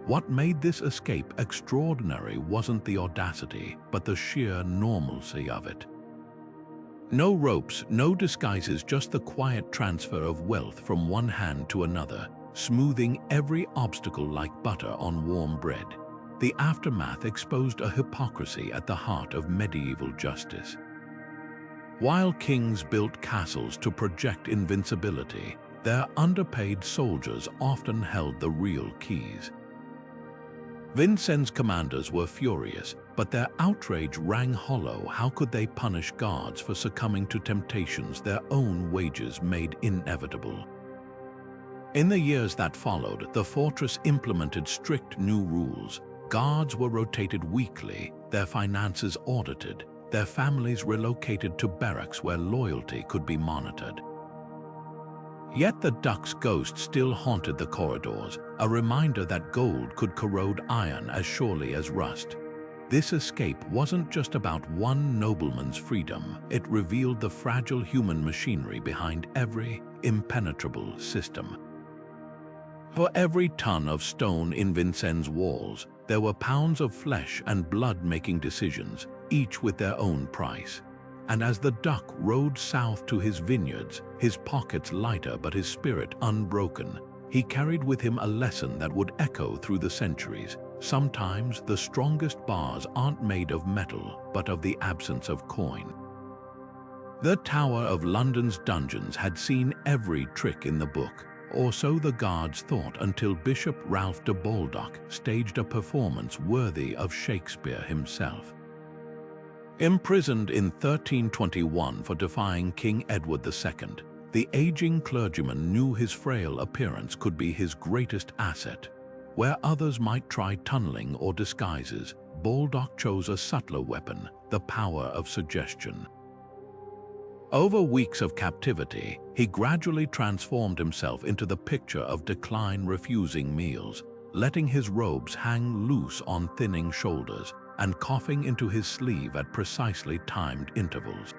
What made this escape extraordinary wasn't the audacity, but the sheer normalcy of it. No ropes, no disguises, just the quiet transfer of wealth from one hand to another, smoothing every obstacle like butter on warm bread. The aftermath exposed a hypocrisy at the heart of medieval justice. While kings built castles to project invincibility, their underpaid soldiers often held the real keys. Vincennes' commanders were furious, but their outrage rang hollow. How could they punish guards for succumbing to temptations their own wages made inevitable? In the years that followed, the fortress implemented strict new rules. Guards were rotated weekly, their finances audited, their families relocated to barracks where loyalty could be monitored. Yet the duck's ghost still haunted the corridors, a reminder that gold could corrode iron as surely as rust. This escape wasn't just about one nobleman's freedom, it revealed the fragile human machinery behind every impenetrable system. For every ton of stone in Vincennes' walls, there were pounds of flesh and blood making decisions, each with their own price. And as the duck rode south to his vineyards, his pockets lighter but his spirit unbroken, he carried with him a lesson that would echo through the centuries. Sometimes the strongest bars aren't made of metal, but of the absence of coin. The Tower of London's dungeons had seen every trick in the book, or so the guards thought, until Bishop Ralph de Baldock staged a performance worthy of Shakespeare himself. Imprisoned in 1321 for defying King Edward II, the aging clergyman knew his frail appearance could be his greatest asset. Where others might try tunneling or disguises, Baldock chose a subtler weapon, the power of suggestion. Over weeks of captivity, he gradually transformed himself into the picture of decline refusing meals, letting his robes hang loose on thinning shoulders and coughing into his sleeve at precisely timed intervals.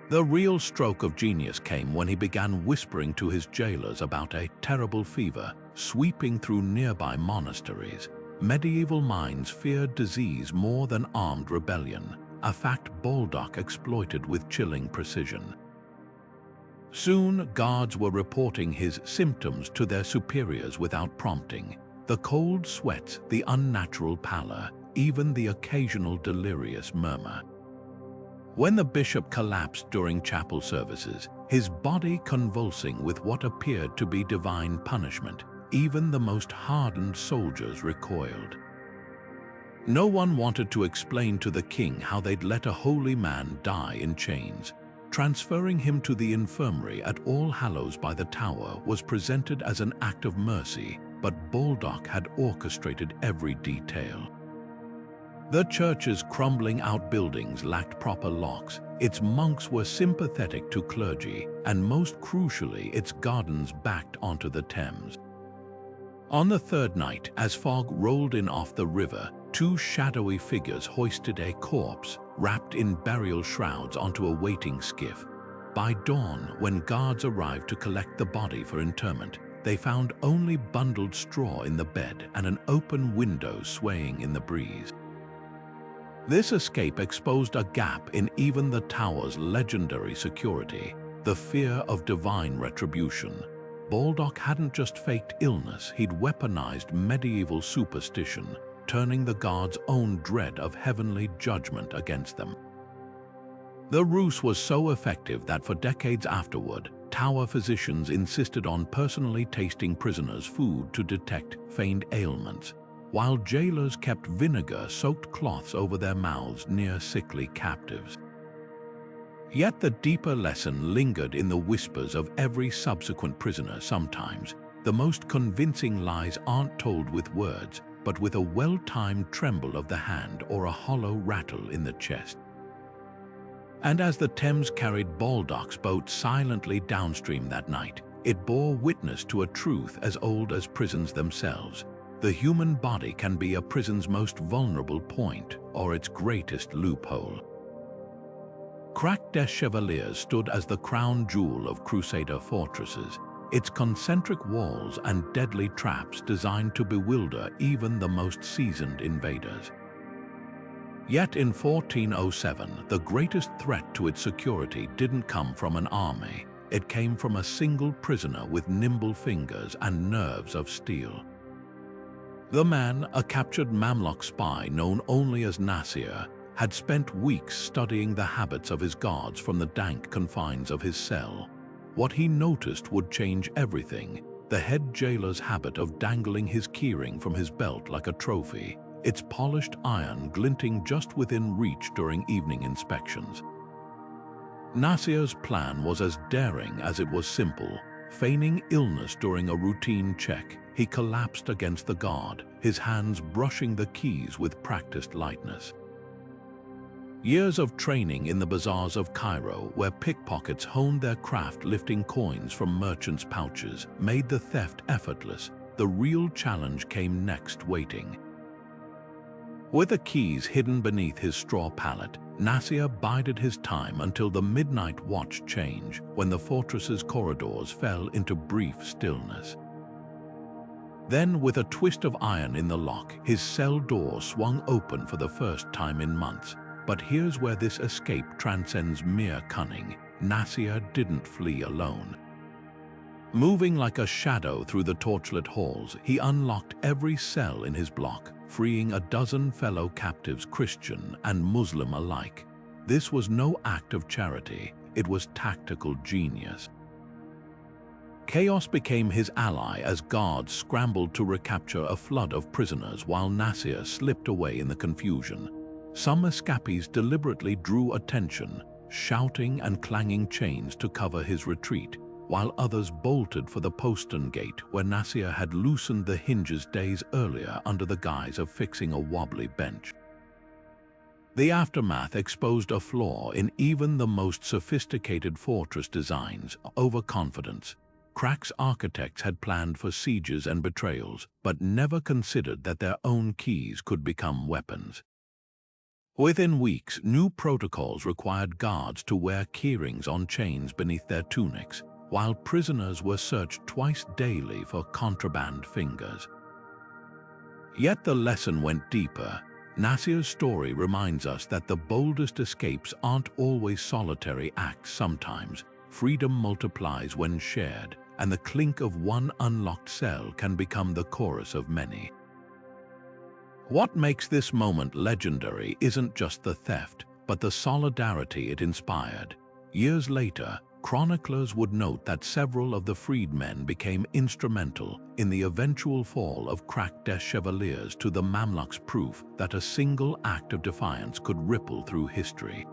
The real stroke of genius came when he began whispering to his jailers about a terrible fever sweeping through nearby monasteries. Medieval minds feared disease more than armed rebellion, a fact Baldock exploited with chilling precision. Soon, guards were reporting his symptoms to their superiors without prompting. The cold sweats, the unnatural pallor, even the occasional delirious murmur. When the bishop collapsed during chapel services, his body convulsing with what appeared to be divine punishment, even the most hardened soldiers recoiled. No one wanted to explain to the king how they'd let a holy man die in chains. Transferring him to the infirmary at All Hallows by the Tower was presented as an act of mercy, but Baldock had orchestrated every detail. The church's crumbling outbuildings lacked proper locks, its monks were sympathetic to clergy, and most crucially, its gardens backed onto the Thames. On the third night, as fog rolled in off the river, two shadowy figures hoisted a corpse, wrapped in burial shrouds, onto a waiting skiff. By dawn, when guards arrived to collect the body for interment, they found only bundled straw in the bed and an open window swaying in the breeze. This escape exposed a gap in even the Tower's legendary security, the fear of divine retribution. Baldock hadn't just faked illness, he'd weaponized medieval superstition, turning the guards' own dread of heavenly judgment against them. The ruse was so effective that for decades afterward, Tower physicians insisted on personally tasting prisoners' food to detect feigned ailments, while jailers kept vinegar-soaked cloths over their mouths near sickly captives. Yet the deeper lesson lingered in the whispers of every subsequent prisoner. Sometimes, the most convincing lies aren't told with words, but with a well-timed tremble of the hand or a hollow rattle in the chest. And as the Thames carried Baldock's boat silently downstream that night, it bore witness to a truth as old as prisons themselves. The human body can be a prison's most vulnerable point or its greatest loophole. Crac des Chevaliers stood as the crown jewel of Crusader fortresses, its concentric walls and deadly traps designed to bewilder even the most seasoned invaders. Yet in 1407, the greatest threat to its security didn't come from an army. It came from a single prisoner with nimble fingers and nerves of steel. The man, a captured Mamluk spy known only as Nasir, had spent weeks studying the habits of his guards from the dank confines of his cell. What he noticed would change everything: the head jailer's habit of dangling his keyring from his belt like a trophy, its polished iron glinting just within reach during evening inspections. Nasir's plan was as daring as it was simple. Feigning illness during a routine check, he collapsed against the guard, his hands brushing the keys with practiced lightness. Years of training in the bazaars of Cairo, where pickpockets honed their craft lifting coins from merchants' pouches, made the theft effortless. The real challenge came next, waiting. With the keys hidden beneath his straw pallet, Nasir bided his time until the midnight watch change, when the fortress's corridors fell into brief stillness. Then, with a twist of iron in the lock, his cell door swung open for the first time in months. But here's where this escape transcends mere cunning. Nasir didn't flee alone. Moving like a shadow through the torchlit halls, he unlocked every cell in his block, freeing a dozen fellow captives, Christian and Muslim alike. This was no act of charity, it was tactical genius. Chaos became his ally as guards scrambled to recapture a flood of prisoners while Nasir slipped away in the confusion. Some escapees deliberately drew attention, shouting and clanging chains to cover his retreat, while others bolted for the postern gate where Nasir had loosened the hinges days earlier under the guise of fixing a wobbly bench. The aftermath exposed a flaw in even the most sophisticated fortress designs: overconfidence. Crack's architects had planned for sieges and betrayals, but never considered that their own keys could become weapons. Within weeks, new protocols required guards to wear keyrings on chains beneath their tunics, while prisoners were searched twice daily for contraband fingers. Yet the lesson went deeper. Nasir's story reminds us that the boldest escapes aren't always solitary acts. Sometimes freedom multiplies when shared, and the clink of one unlocked cell can become the chorus of many. What makes this moment legendary isn't just the theft, but the solidarity it inspired. Years later, chroniclers would note that several of the freedmen became instrumental in the eventual fall of Crack des Chevaliers to the Mamluks, proof that a single act of defiance could ripple through history.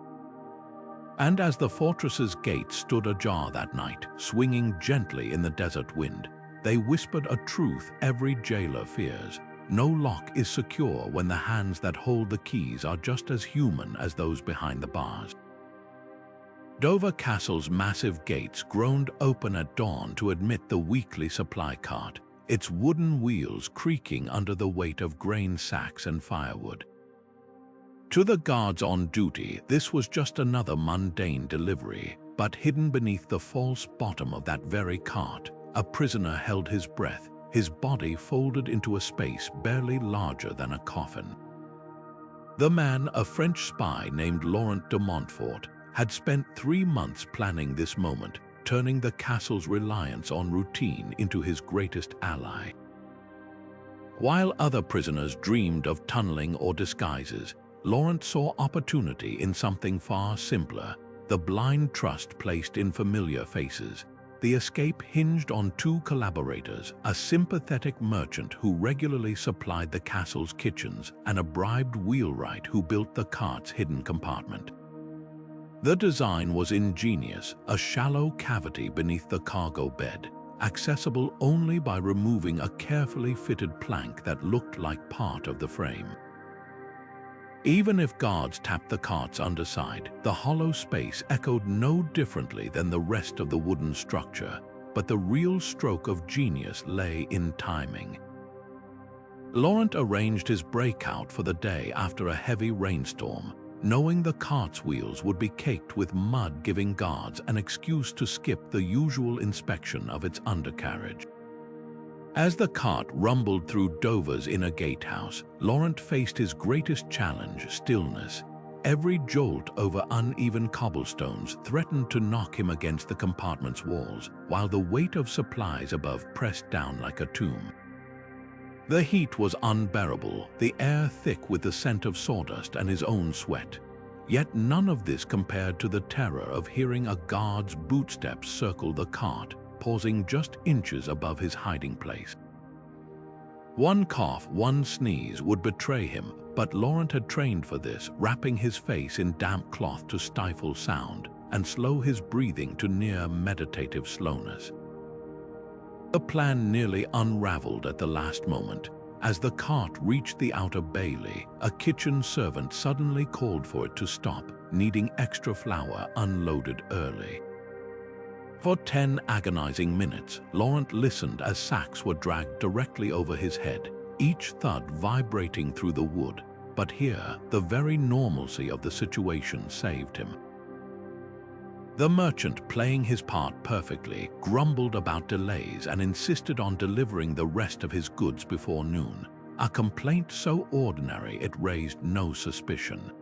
And as the fortress's gates stood ajar that night, swinging gently in the desert wind, they whispered a truth every jailer fears. No lock is secure when the hands that hold the keys are just as human as those behind the bars. Dover Castle's massive gates groaned open at dawn to admit the weekly supply cart, its wooden wheels creaking under the weight of grain sacks and firewood. To the guards on duty, this was just another mundane delivery, but hidden beneath the false bottom of that very cart, a prisoner held his breath, his body folded into a space barely larger than a coffin. The man, a French spy named Laurent de Montfort, had spent 3 months planning this moment, turning the castle's reliance on routine into his greatest ally. While other prisoners dreamed of tunneling or disguises, Laurent saw opportunity in something far simpler: the blind trust placed in familiar faces. The escape hinged on 2 collaborators, a sympathetic merchant who regularly supplied the castle's kitchens and a bribed wheelwright who built the cart's hidden compartment. The design was ingenious, a shallow cavity beneath the cargo bed, accessible only by removing a carefully fitted plank that looked like part of the frame. Even if guards tapped the cart's underside, the hollow space echoed no differently than the rest of the wooden structure, but the real stroke of genius lay in timing. Laurent arranged his breakout for the day after a heavy rainstorm, knowing the cart's wheels would be caked with mud, giving guards an excuse to skip the usual inspection of its undercarriage. As the cart rumbled through Dover's inner gatehouse, Laurent faced his greatest challenge: stillness. Every jolt over uneven cobblestones threatened to knock him against the compartment's walls, while the weight of supplies above pressed down like a tomb. The heat was unbearable, the air thick with the scent of sawdust and his own sweat. Yet none of this compared to the terror of hearing a guard's bootsteps circle the cart, pausing just inches above his hiding place. One cough, one sneeze would betray him, but Laurent had trained for this, wrapping his face in damp cloth to stifle sound and slow his breathing to near meditative slowness. The plan nearly unraveled at the last moment. As the cart reached the outer bailey, a kitchen servant suddenly called for it to stop, needing extra flour unloaded early. For 10 agonizing minutes, Laurent listened as sacks were dragged directly over his head, each thud vibrating through the wood. But here, the very normalcy of the situation saved him. The merchant, playing his part perfectly, grumbled about delays and insisted on delivering the rest of his goods before noon, a complaint so ordinary it raised no suspicion.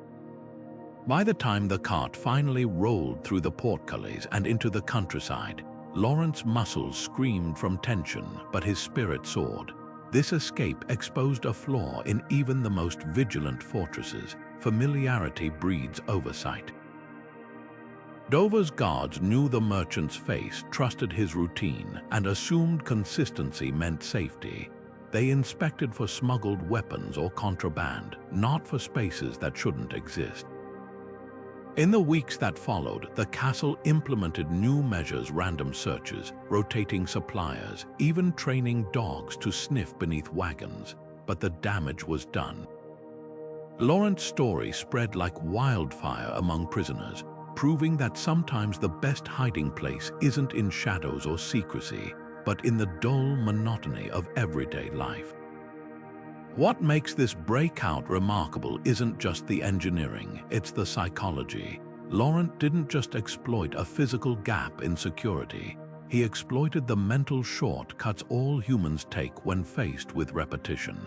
By the time the cart finally rolled through the portcullis and into the countryside, Laurent's muscles screamed from tension, but his spirit soared. This escape exposed a flaw in even the most vigilant fortresses. Familiarity breeds oversight. Dover's guards knew the merchant's face, trusted his routine, and assumed consistency meant safety. They inspected for smuggled weapons or contraband, not for spaces that shouldn't exist. In the weeks that followed, the castle implemented new measures: random searches, rotating suppliers, even training dogs to sniff beneath wagons. But the damage was done. Laurent's story spread like wildfire among prisoners, proving that sometimes the best hiding place isn't in shadows or secrecy, but in the dull monotony of everyday life. What makes this breakout remarkable isn't just the engineering, it's the psychology. Laurent didn't just exploit a physical gap in security, he exploited the mental shortcuts all humans take when faced with repetition.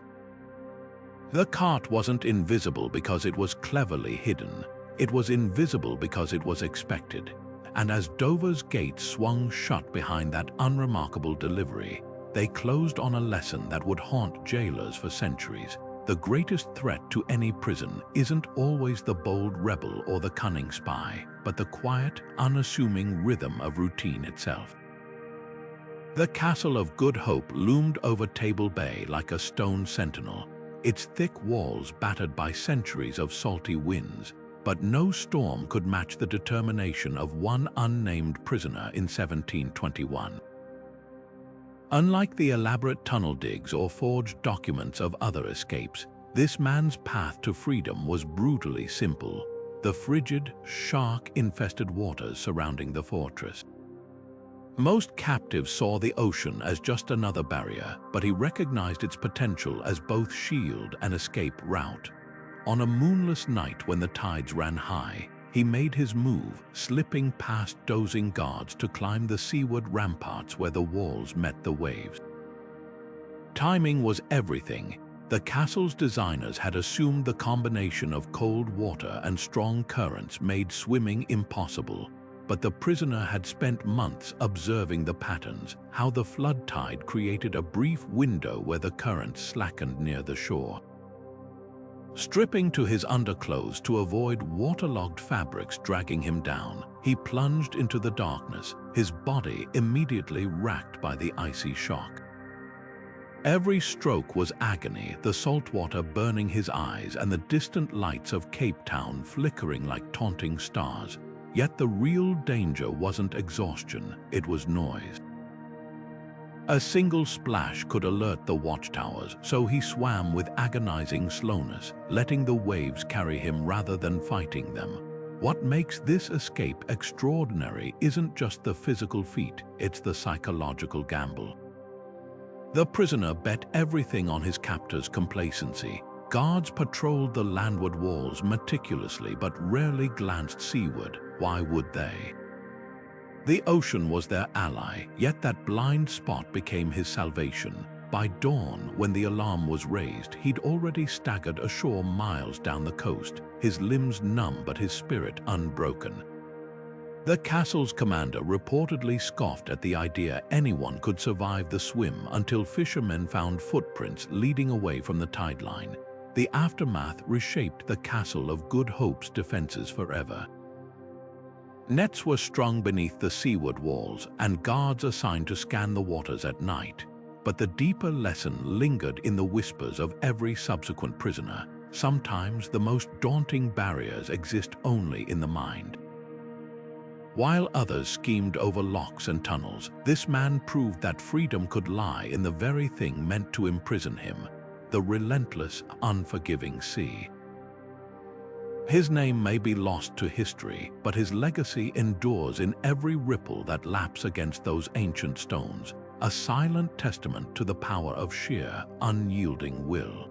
The cart wasn't invisible because it was cleverly hidden. It was invisible because it was expected. And as Dover's gates swung shut behind that unremarkable delivery, they closed on a lesson that would haunt jailers for centuries. The greatest threat to any prison isn't always the bold rebel or the cunning spy, but the quiet, unassuming rhythm of routine itself. The Castle of Good Hope loomed over Table Bay like a stone sentinel, its thick walls battered by centuries of salty winds, but no storm could match the determination of one unnamed prisoner in 1721. Unlike the elaborate tunnel digs or forged documents of other escapes, this man's path to freedom was brutally simple: the frigid, shark-infested waters surrounding the fortress. Most captives saw the ocean as just another barrier, but he recognized its potential as both shield and escape route. On a moonless night when the tides ran high, he made his move, slipping past dozing guards to climb the seaward ramparts where the walls met the waves. Timing was everything. The castle's designers had assumed the combination of cold water and strong currents made swimming impossible. But the prisoner had spent months observing the patterns, how the flood tide created a brief window where the currents slackened near the shore. Stripping to his underclothes to avoid waterlogged fabrics dragging him down, he plunged into the darkness, his body immediately racked by the icy shock. Every stroke was agony, the salt water burning his eyes and the distant lights of Cape Town flickering like taunting stars. Yet the real danger wasn't exhaustion, it was noise. A single splash could alert the watchtowers, so he swam with agonizing slowness, letting the waves carry him rather than fighting them. What makes this escape extraordinary isn't just the physical feat, it's the psychological gamble. The prisoner bet everything on his captor's complacency. Guards patrolled the landward walls meticulously but rarely glanced seaward. Why would they? The ocean was their ally, yet that blind spot became his salvation. By dawn, when the alarm was raised, he'd already staggered ashore miles down the coast, his limbs numb but his spirit unbroken. The castle's commander reportedly scoffed at the idea anyone could survive the swim until fishermen found footprints leading away from the tide line. The aftermath reshaped the Castle of Good Hope's defenses forever. Nets were strung beneath the seaward walls and guards assigned to scan the waters at night. But the deeper lesson lingered in the whispers of every subsequent prisoner. Sometimes the most daunting barriers exist only in the mind. While others schemed over locks and tunnels, this man proved that freedom could lie in the very thing meant to imprison him. the relentless, unforgiving sea. His name may be lost to history, but his legacy endures in every ripple that laps against those ancient stones, a silent testament to the power of sheer, unyielding will.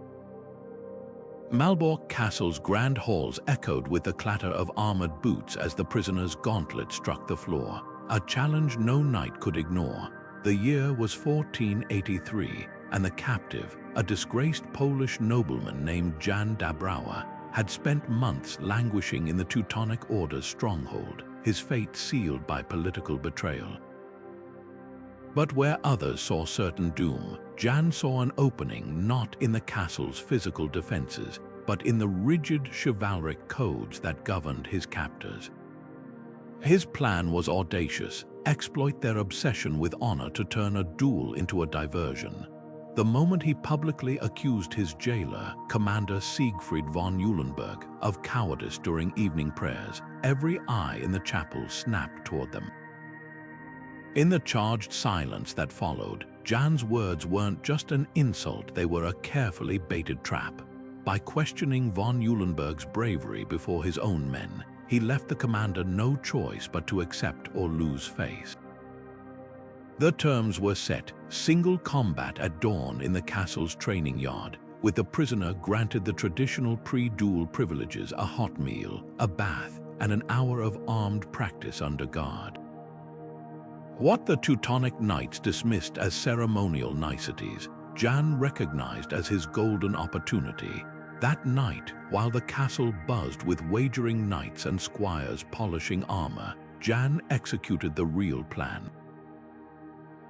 Malbork Castle's grand halls echoed with the clatter of armored boots as the prisoner's gauntlet struck the floor, a challenge no knight could ignore. The year was 1483, and the captive, a disgraced Polish nobleman named Jan Dabrauer, had spent months languishing in the Teutonic Order's stronghold, his fate sealed by political betrayal. But where others saw certain doom, Jan saw an opening not in the castle's physical defenses, but in the rigid chivalric codes that governed his captors. His plan was audacious: exploit their obsession with honor to turn a duel into a diversion. The moment he publicly accused his jailer, Commander Siegfried von Eulenburg, of cowardice during evening prayers, every eye in the chapel snapped toward them. In the charged silence that followed, Jan's words weren't just an insult, they were a carefully baited trap. By questioning von Eulenburg's bravery before his own men, he left the commander no choice but to accept or lose face. The terms were set: single combat at dawn in the castle's training yard, with the prisoner granted the traditional pre-duel privileges: a hot meal, a bath, and an hour of armed practice under guard. What the Teutonic Knights dismissed as ceremonial niceties, Jan recognized as his golden opportunity. That night, while the castle buzzed with wagering knights and squires polishing armor, Jan executed the real plan.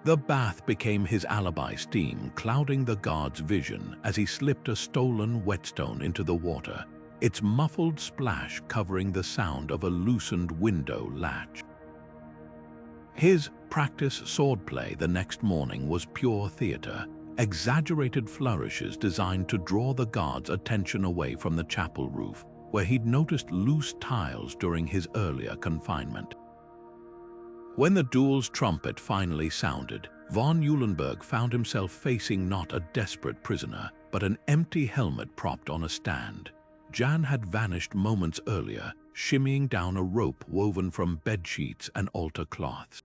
The bath became his alibi, steam clouding the guard's vision as he slipped a stolen whetstone into the water, its muffled splash covering the sound of a loosened window latch. His practice swordplay the next morning was pure theater, exaggerated flourishes designed to draw the guard's attention away from the chapel roof, where he'd noticed loose tiles during his earlier confinement. When the duel's trumpet finally sounded, von Eulenburg found himself facing not a desperate prisoner, but an empty helmet propped on a stand. Jan had vanished moments earlier, shimmying down a rope woven from bedsheets and altar cloths.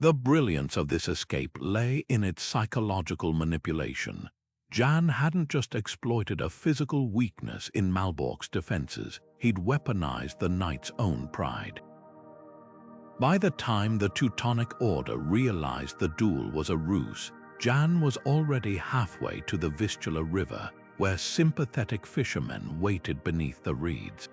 The brilliance of this escape lay in its psychological manipulation. Jan hadn't just exploited a physical weakness in Malbork's defenses, he'd weaponized the knight's own pride. By the time the Teutonic Order realized the duel was a ruse, Jan was already halfway to the Vistula River, where sympathetic fishermen waited beneath the reeds.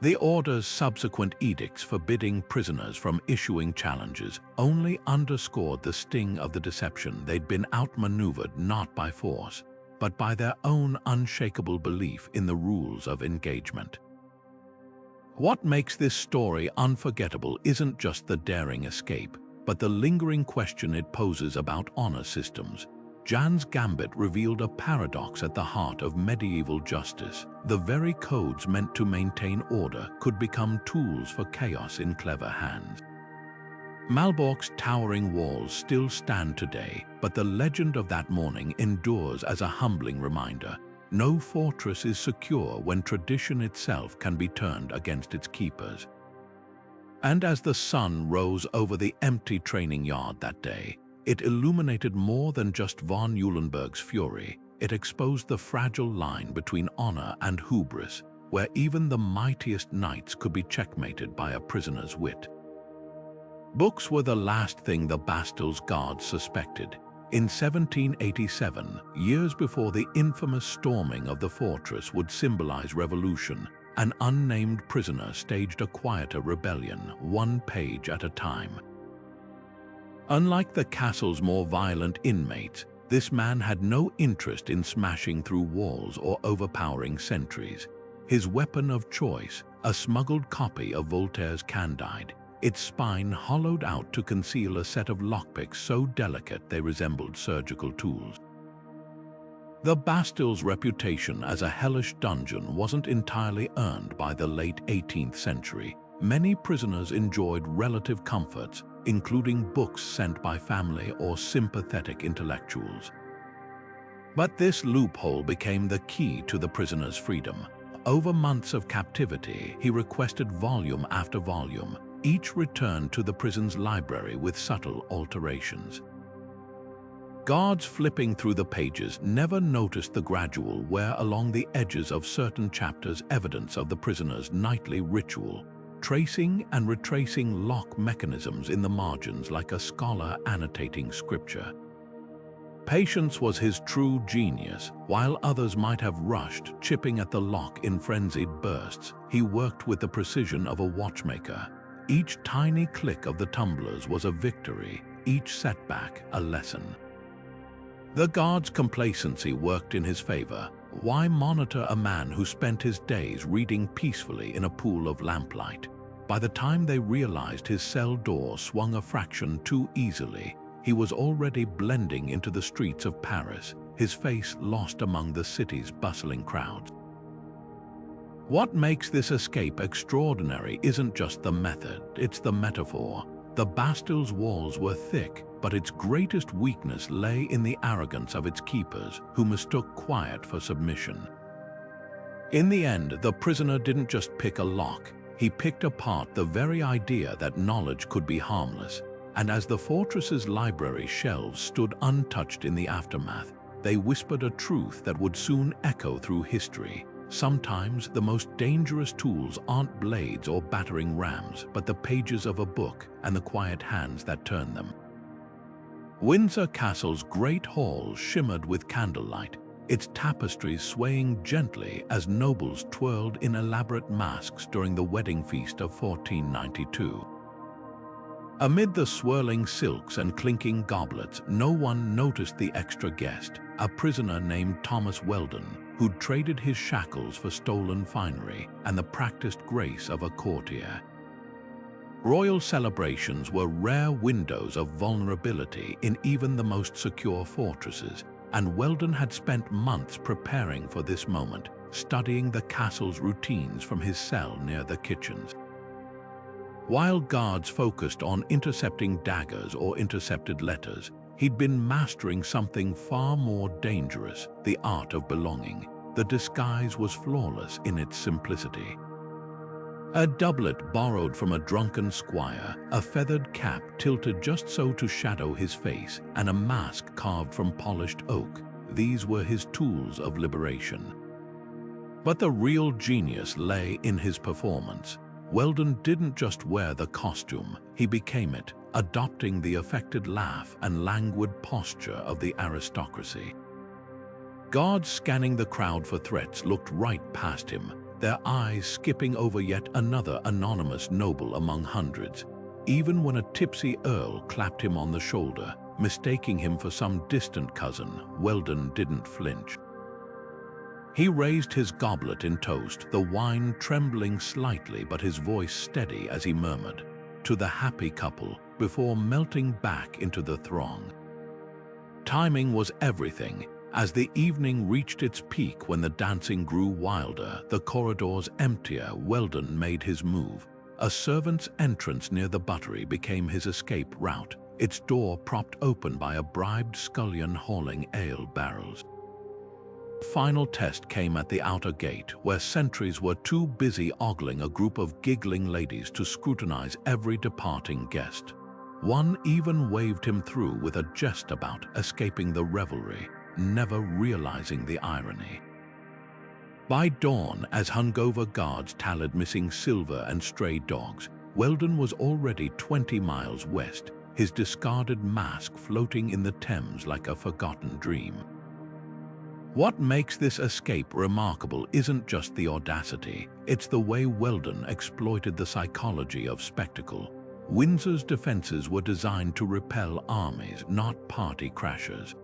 The Order's subsequent edicts forbidding prisoners from issuing challenges only underscored the sting of the deception. They'd been outmaneuvered not by force, but by their own unshakable belief in the rules of engagement. What makes this story unforgettable isn't just the daring escape, but the lingering question it poses about honor systems. Jan's gambit revealed a paradox at the heart of medieval justice. The very codes meant to maintain order could become tools for chaos in clever hands. Malbork's towering walls still stand today, but the legend of that morning endures as a humbling reminder. No fortress is secure when tradition itself can be turned against its keepers. And as the sun rose over the empty training yard that day, it illuminated more than just von Eulenburg's fury. It exposed the fragile line between honor and hubris, where even the mightiest knights could be checkmated by a prisoner's wit. Books were the last thing the Bastil's guards suspected. In 1787, years before the infamous storming of the fortress would symbolize revolution, an unnamed prisoner staged a quieter rebellion, one page at a time. Unlike the castle's more violent inmates, this man had no interest in smashing through walls or overpowering sentries. His weapon of choice, a smuggled copy of Voltaire's Candide, its spine hollowed out to conceal a set of lockpicks so delicate they resembled surgical tools. The Bastil's reputation as a hellish dungeon wasn't entirely earned by the late 18th century. Many prisoners enjoyed relative comforts, including books sent by family or sympathetic intellectuals. But this loophole became the key to the prisoner's freedom. Over months of captivity, he requested volume after volume, each returned to the prison's library with subtle alterations. Guards flipping through the pages never noticed the gradual wear along the edges of certain chapters, evidence of the prisoner's nightly ritual, tracing and retracing lock mechanisms in the margins like a scholar annotating scripture. Patience was his true genius. While others might have rushed, chipping at the lock in frenzied bursts, he worked with the precision of a watchmaker. Each tiny click of the tumblers was a victory, each setback a lesson. The guard's complacency worked in his favor. Why monitor a man who spent his days reading peacefully in a pool of lamplight? By the time they realized his cell door swung a fraction too easily, he was already blending into the streets of Paris, his face lost among the city's bustling crowds. What makes this escape extraordinary isn't just the method, it's the metaphor. The Bastille's walls were thick, but its greatest weakness lay in the arrogance of its keepers, who mistook quiet for submission. In the end, the prisoner didn't just pick a lock, he picked apart the very idea that knowledge could be harmless. And as the fortress's library shelves stood untouched in the aftermath, they whispered a truth that would soon echo through history. Sometimes the most dangerous tools aren't blades or battering rams, but the pages of a book and the quiet hands that turn them. Windsor Castle's great hall shimmered with candlelight, its tapestries swaying gently as nobles twirled in elaborate masks during the wedding feast of 1492. Amid the swirling silks and clinking goblets, no one noticed the extra guest, a prisoner named Thomas Weldon, who'd traded his shackles for stolen finery and the practiced grace of a courtier. Royal celebrations were rare windows of vulnerability in even the most secure fortresses, and Weldon had spent months preparing for this moment, studying the castle's routines from his cell near the kitchens. While guards focused on intercepting daggers or intercepted letters, he'd been mastering something far more dangerous, the art of belonging. The disguise was flawless in its simplicity. A doublet borrowed from a drunken squire, a feathered cap tilted just so to shadow his face, and a mask carved from polished oak. These were his tools of liberation. But the real genius lay in his performance. Weldon didn't just wear the costume, he became it, adopting the affected laugh and languid posture of the aristocracy. Guards scanning the crowd for threats looked right past him, their eyes skipping over yet another anonymous noble among hundreds. Even when a tipsy earl clapped him on the shoulder, mistaking him for some distant cousin, Weldon didn't flinch. He raised his goblet in toast, the wine trembling slightly but his voice steady as he murmured, "To the happy couple," before melting back into the throng. Timing was everything. As the evening reached its peak, when the dancing grew wilder, the corridors emptier, Weldon made his move. A servant's entrance near the buttery became his escape route, its door propped open by a bribed scullion hauling ale barrels. The final test came at the outer gate, where sentries were too busy ogling a group of giggling ladies to scrutinize every departing guest. One even waved him through with a jest about escaping the revelry, never realizing the irony. By dawn, as hungover guards tallied missing silver and stray dogs, Weldon was already 20 miles west, his discarded mask floating in the Thames like a forgotten dream. What makes this escape remarkable isn't just the audacity, it's the way Weldon exploited the psychology of spectacle. Windsor's defenses were designed to repel armies, not party crashers.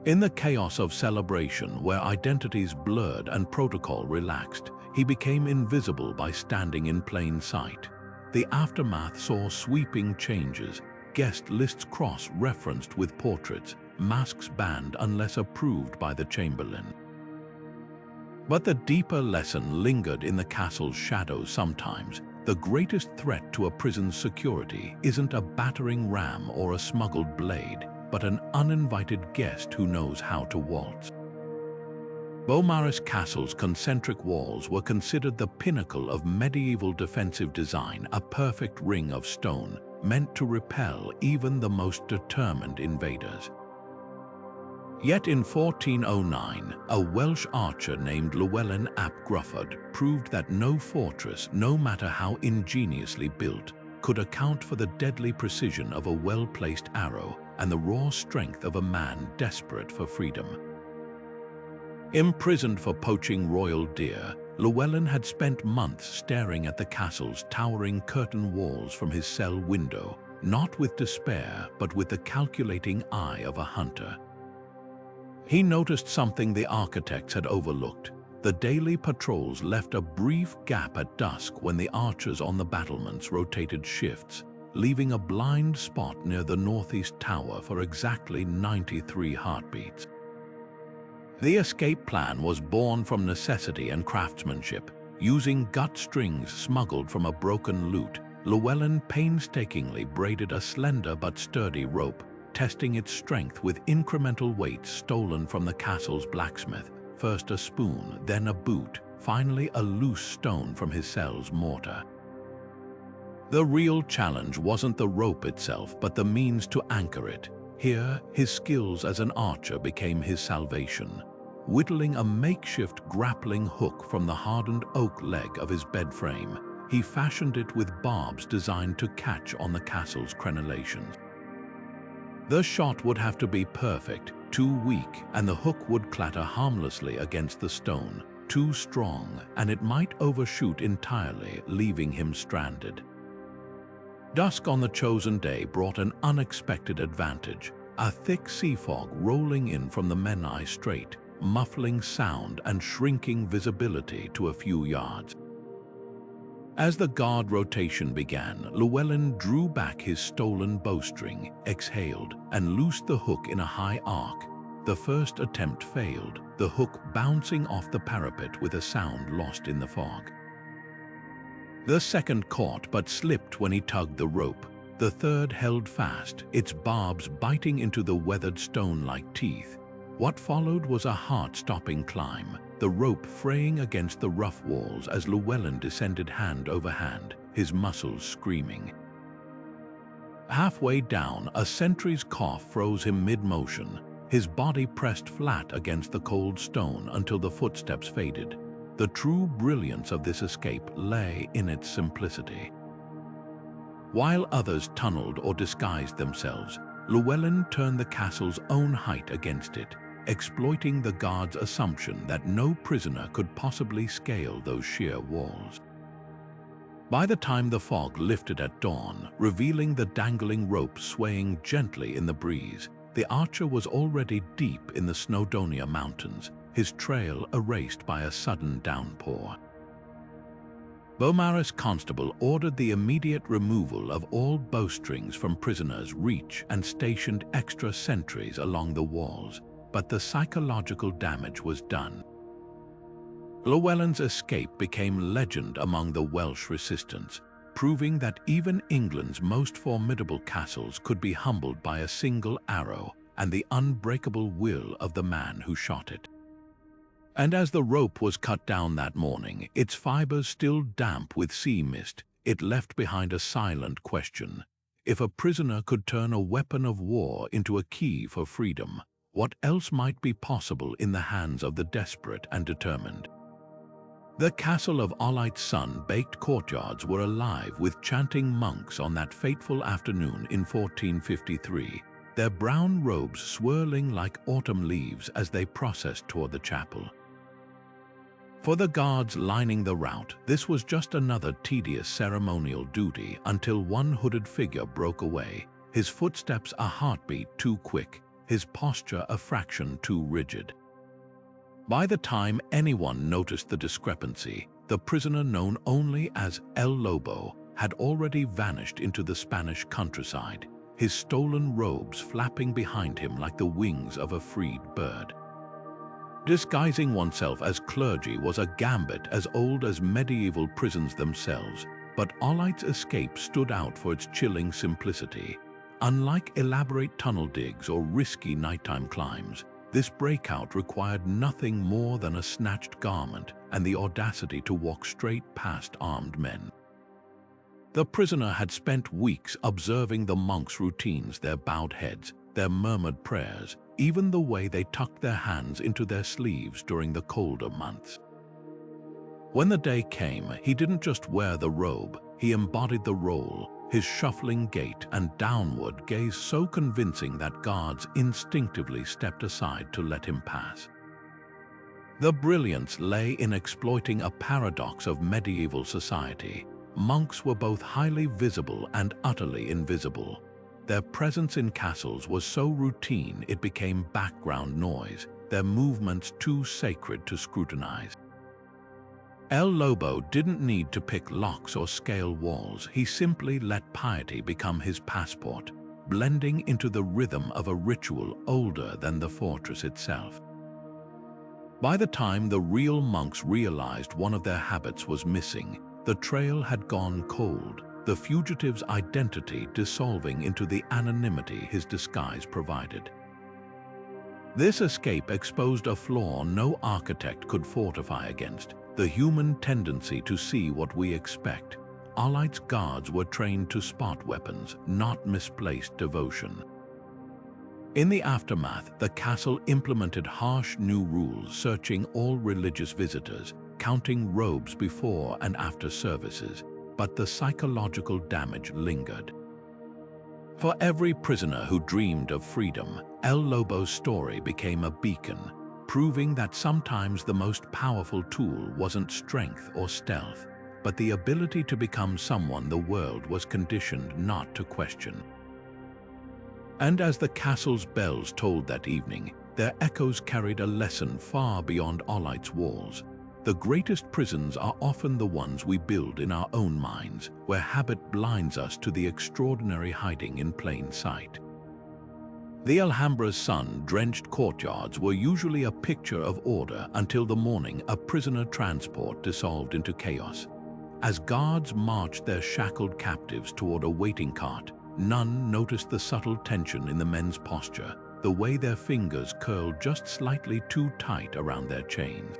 In the chaos of celebration, where identities blurred and protocol relaxed, he became invisible by standing in plain sight. The aftermath saw sweeping changes, guest lists cross-referenced with portraits, masks banned unless approved by the Chamberlain. But the deeper lesson lingered in the castle's shadows sometimes. The greatest threat to a prison's security isn't a battering ram or a smuggled blade. but an uninvited guest who knows how to waltz. Beaumaris Castle's concentric walls were considered the pinnacle of medieval defensive design, a perfect ring of stone meant to repel even the most determined invaders. Yet in 1409, a Welsh archer named Llewellyn ap Grufford proved that no fortress, no matter how ingeniously built, could account for the deadly precision of a well-placed arrow and the raw strength of a man desperate for freedom. Imprisoned for poaching royal deer, Llewellyn had spent months staring at the castle's towering curtain walls from his cell window, not with despair, but with the calculating eye of a hunter. He noticed something the architects had overlooked. The daily patrols left a brief gap at dusk when the archers on the battlements rotated shifts, leaving a blind spot near the northeast tower for exactly 93 heartbeats. The escape plan was born from necessity and craftsmanship. Using gut strings smuggled from a broken lute, Llewellyn painstakingly braided a slender but sturdy rope, testing its strength with incremental weights stolen from the castle's blacksmith, first a spoon, then a boot, finally a loose stone from his cell's mortar. The real challenge wasn't the rope itself, but the means to anchor it. Here, his skills as an archer became his salvation. Whittling a makeshift grappling hook from the hardened oak leg of his bed frame, he fashioned it with barbs designed to catch on the castle's crenellations. The shot would have to be perfect, too weak, and the hook would clatter harmlessly against the stone, too strong, and it might overshoot entirely, leaving him stranded. Dusk on the chosen day brought an unexpected advantage, a thick sea fog rolling in from the Menai Strait, muffling sound and shrinking visibility to a few yards. As the guard rotation began, Llewellyn drew back his stolen bowstring, exhaled, and loosed the hook in a high arc. The first attempt failed, the hook bouncing off the parapet with a sound lost in the fog. The second caught but slipped when he tugged the rope. The third held fast, its barbs biting into the weathered stone like teeth. What followed was a heart-stopping climb, the rope fraying against the rough walls as Llewellyn descended hand over hand, his muscles screaming. Halfway down, a sentry's cough froze him mid-motion, his body pressed flat against the cold stone until the footsteps faded. The true brilliance of this escape lay in its simplicity. While others tunneled or disguised themselves, Llewellyn turned the castle's own height against it, exploiting the guard's assumption that no prisoner could possibly scale those sheer walls. By the time the fog lifted at dawn, revealing the dangling rope swaying gently in the breeze, the archer was already deep in the Snowdonia Mountains, his trail erased by a sudden downpour. Beaumaris Constable ordered the immediate removal of all bowstrings from prisoners' reach and stationed extra sentries along the walls, but the psychological damage was done. Llewellyn's escape became legend among the Welsh resistance, proving that even England's most formidable castles could be humbled by a single arrow and the unbreakable will of the man who shot it. And as the rope was cut down that morning, its fibers still damp with sea mist, it left behind a silent question. If a prisoner could turn a weapon of war into a key for freedom, what else might be possible in the hands of the desperate and determined? The castle of Olight's sun-baked courtyards were alive with chanting monks on that fateful afternoon in 1453, their brown robes swirling like autumn leaves as they processed toward the chapel. For the guards lining the route, this was just another tedious ceremonial duty until one hooded figure broke away, his footsteps a heartbeat too quick, his posture a fraction too rigid. By the time anyone noticed the discrepancy, the prisoner known only as El Lobo had already vanished into the Spanish countryside, his stolen robes flapping behind him like the wings of a freed bird. Disguising oneself as clergy was a gambit as old as medieval prisons themselves, but Olight's escape stood out for its chilling simplicity. Unlike elaborate tunnel digs or risky nighttime climbs, this breakout required nothing more than a snatched garment and the audacity to walk straight past armed men. The prisoner had spent weeks observing the monks' routines, their bowed heads, their murmured prayers, even the way they tucked their hands into their sleeves during the colder months. When the day came, he didn't just wear the robe, he embodied the role, his shuffling gait and downward gaze so convincing that guards instinctively stepped aside to let him pass. The brilliance lay in exploiting a paradox of medieval society. Monks were both highly visible and utterly invisible. Their presence in castles was so routine it became background noise, their movements too sacred to scrutinize. El Lobo didn't need to pick locks or scale walls, he simply let piety become his passport, blending into the rhythm of a ritual older than the fortress itself. By the time the real monks realized one of their habits was missing, the trail had gone cold, the fugitive's identity dissolving into the anonymity his disguise provided. This escape exposed a flaw no architect could fortify against: the human tendency to see what we expect. Arlight's guards were trained to spot weapons, not misplaced devotion. In the aftermath, the castle implemented harsh new rules, searching all religious visitors, counting robes before and after services, but the psychological damage lingered. For every prisoner who dreamed of freedom, El Lobo's story became a beacon, proving that sometimes the most powerful tool wasn't strength or stealth, but the ability to become someone the world was conditioned not to question. And as the castle's bells tolled that evening, their echoes carried a lesson far beyond Arlight's walls. The greatest prisons are often the ones we build in our own minds, where habit blinds us to the extraordinary hiding in plain sight. The Alhambra's sun-drenched courtyards were usually a picture of order until the morning a prisoner transport dissolved into chaos. As guards marched their shackled captives toward a waiting cart, none noticed the subtle tension in the men's posture, the way their fingers curled just slightly too tight around their chains.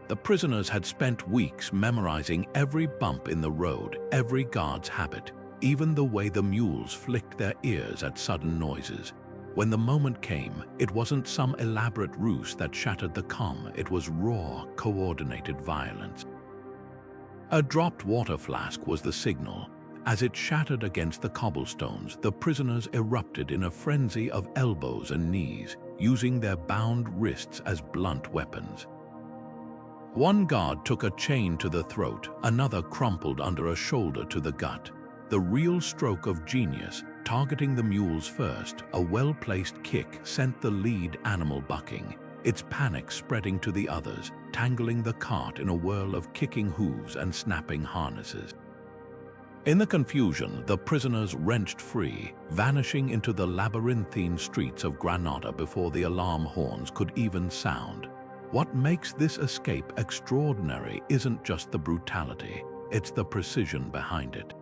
The prisoners had spent weeks memorizing every bump in the road, every guard's habit, even the way the mules flicked their ears at sudden noises. When the moment came, it wasn't some elaborate ruse that shattered the calm, it was raw, coordinated violence. A dropped water flask was the signal. As it shattered against the cobblestones, the prisoners erupted in a frenzy of elbows and knees, using their bound wrists as blunt weapons. One guard took a chain to the throat, another crumpled under a shoulder to the gut. The real stroke of genius, targeting the mules first, a well-placed kick sent the lead animal bucking, its panic spreading to the others, tangling the cart in a whirl of kicking hooves and snapping harnesses. In the confusion, the prisoners wrenched free, vanishing into the labyrinthine streets of Granada before the alarm horns could even sound. What makes this escape extraordinary isn't just the brutality, it's the precision behind it.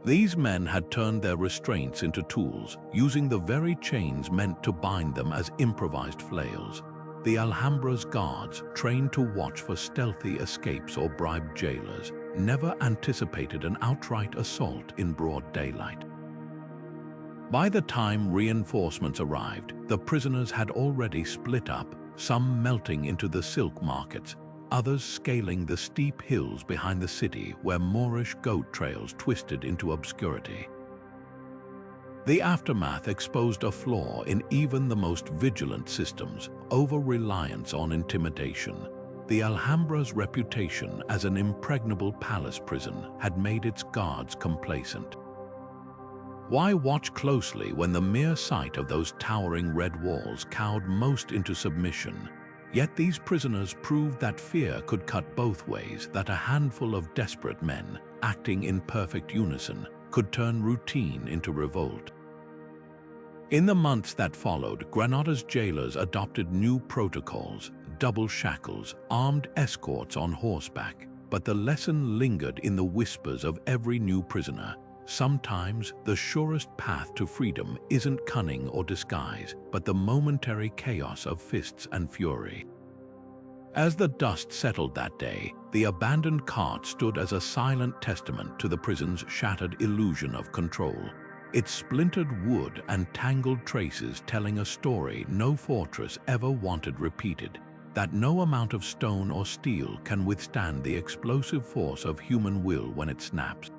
These men had turned their restraints into tools, using the very chains meant to bind them as improvised flails. The Alhambra's guards, trained to watch for stealthy escapes or bribed jailers, never anticipated an outright assault in broad daylight. By the time reinforcements arrived, the prisoners had already split up, some melting into the silk markets, others scaling the steep hills behind the city where Moorish goat trails twisted into obscurity. The aftermath exposed a flaw in even the most vigilant systems: over-reliance on intimidation. The Alhambra's reputation as an impregnable palace prison had made its guards complacent. Why watch closely when the mere sight of those towering red walls cowed most into submission? Yet these prisoners proved that fear could cut both ways, that a handful of desperate men, acting in perfect unison, could turn routine into revolt. In the months that followed, Granada's jailers adopted new protocols: double shackles, armed escorts on horseback. But the lesson lingered in the whispers of every new prisoner. sometimes the surest path to freedom isn't cunning or disguise, but the momentary chaos of fists and fury. As the dust settled that day, the abandoned cart stood as a silent testament to the prison's shattered illusion of control, its splintered wood and tangled traces telling a story no fortress ever wanted repeated, that no amount of stone or steel can withstand the explosive force of human will when it snaps.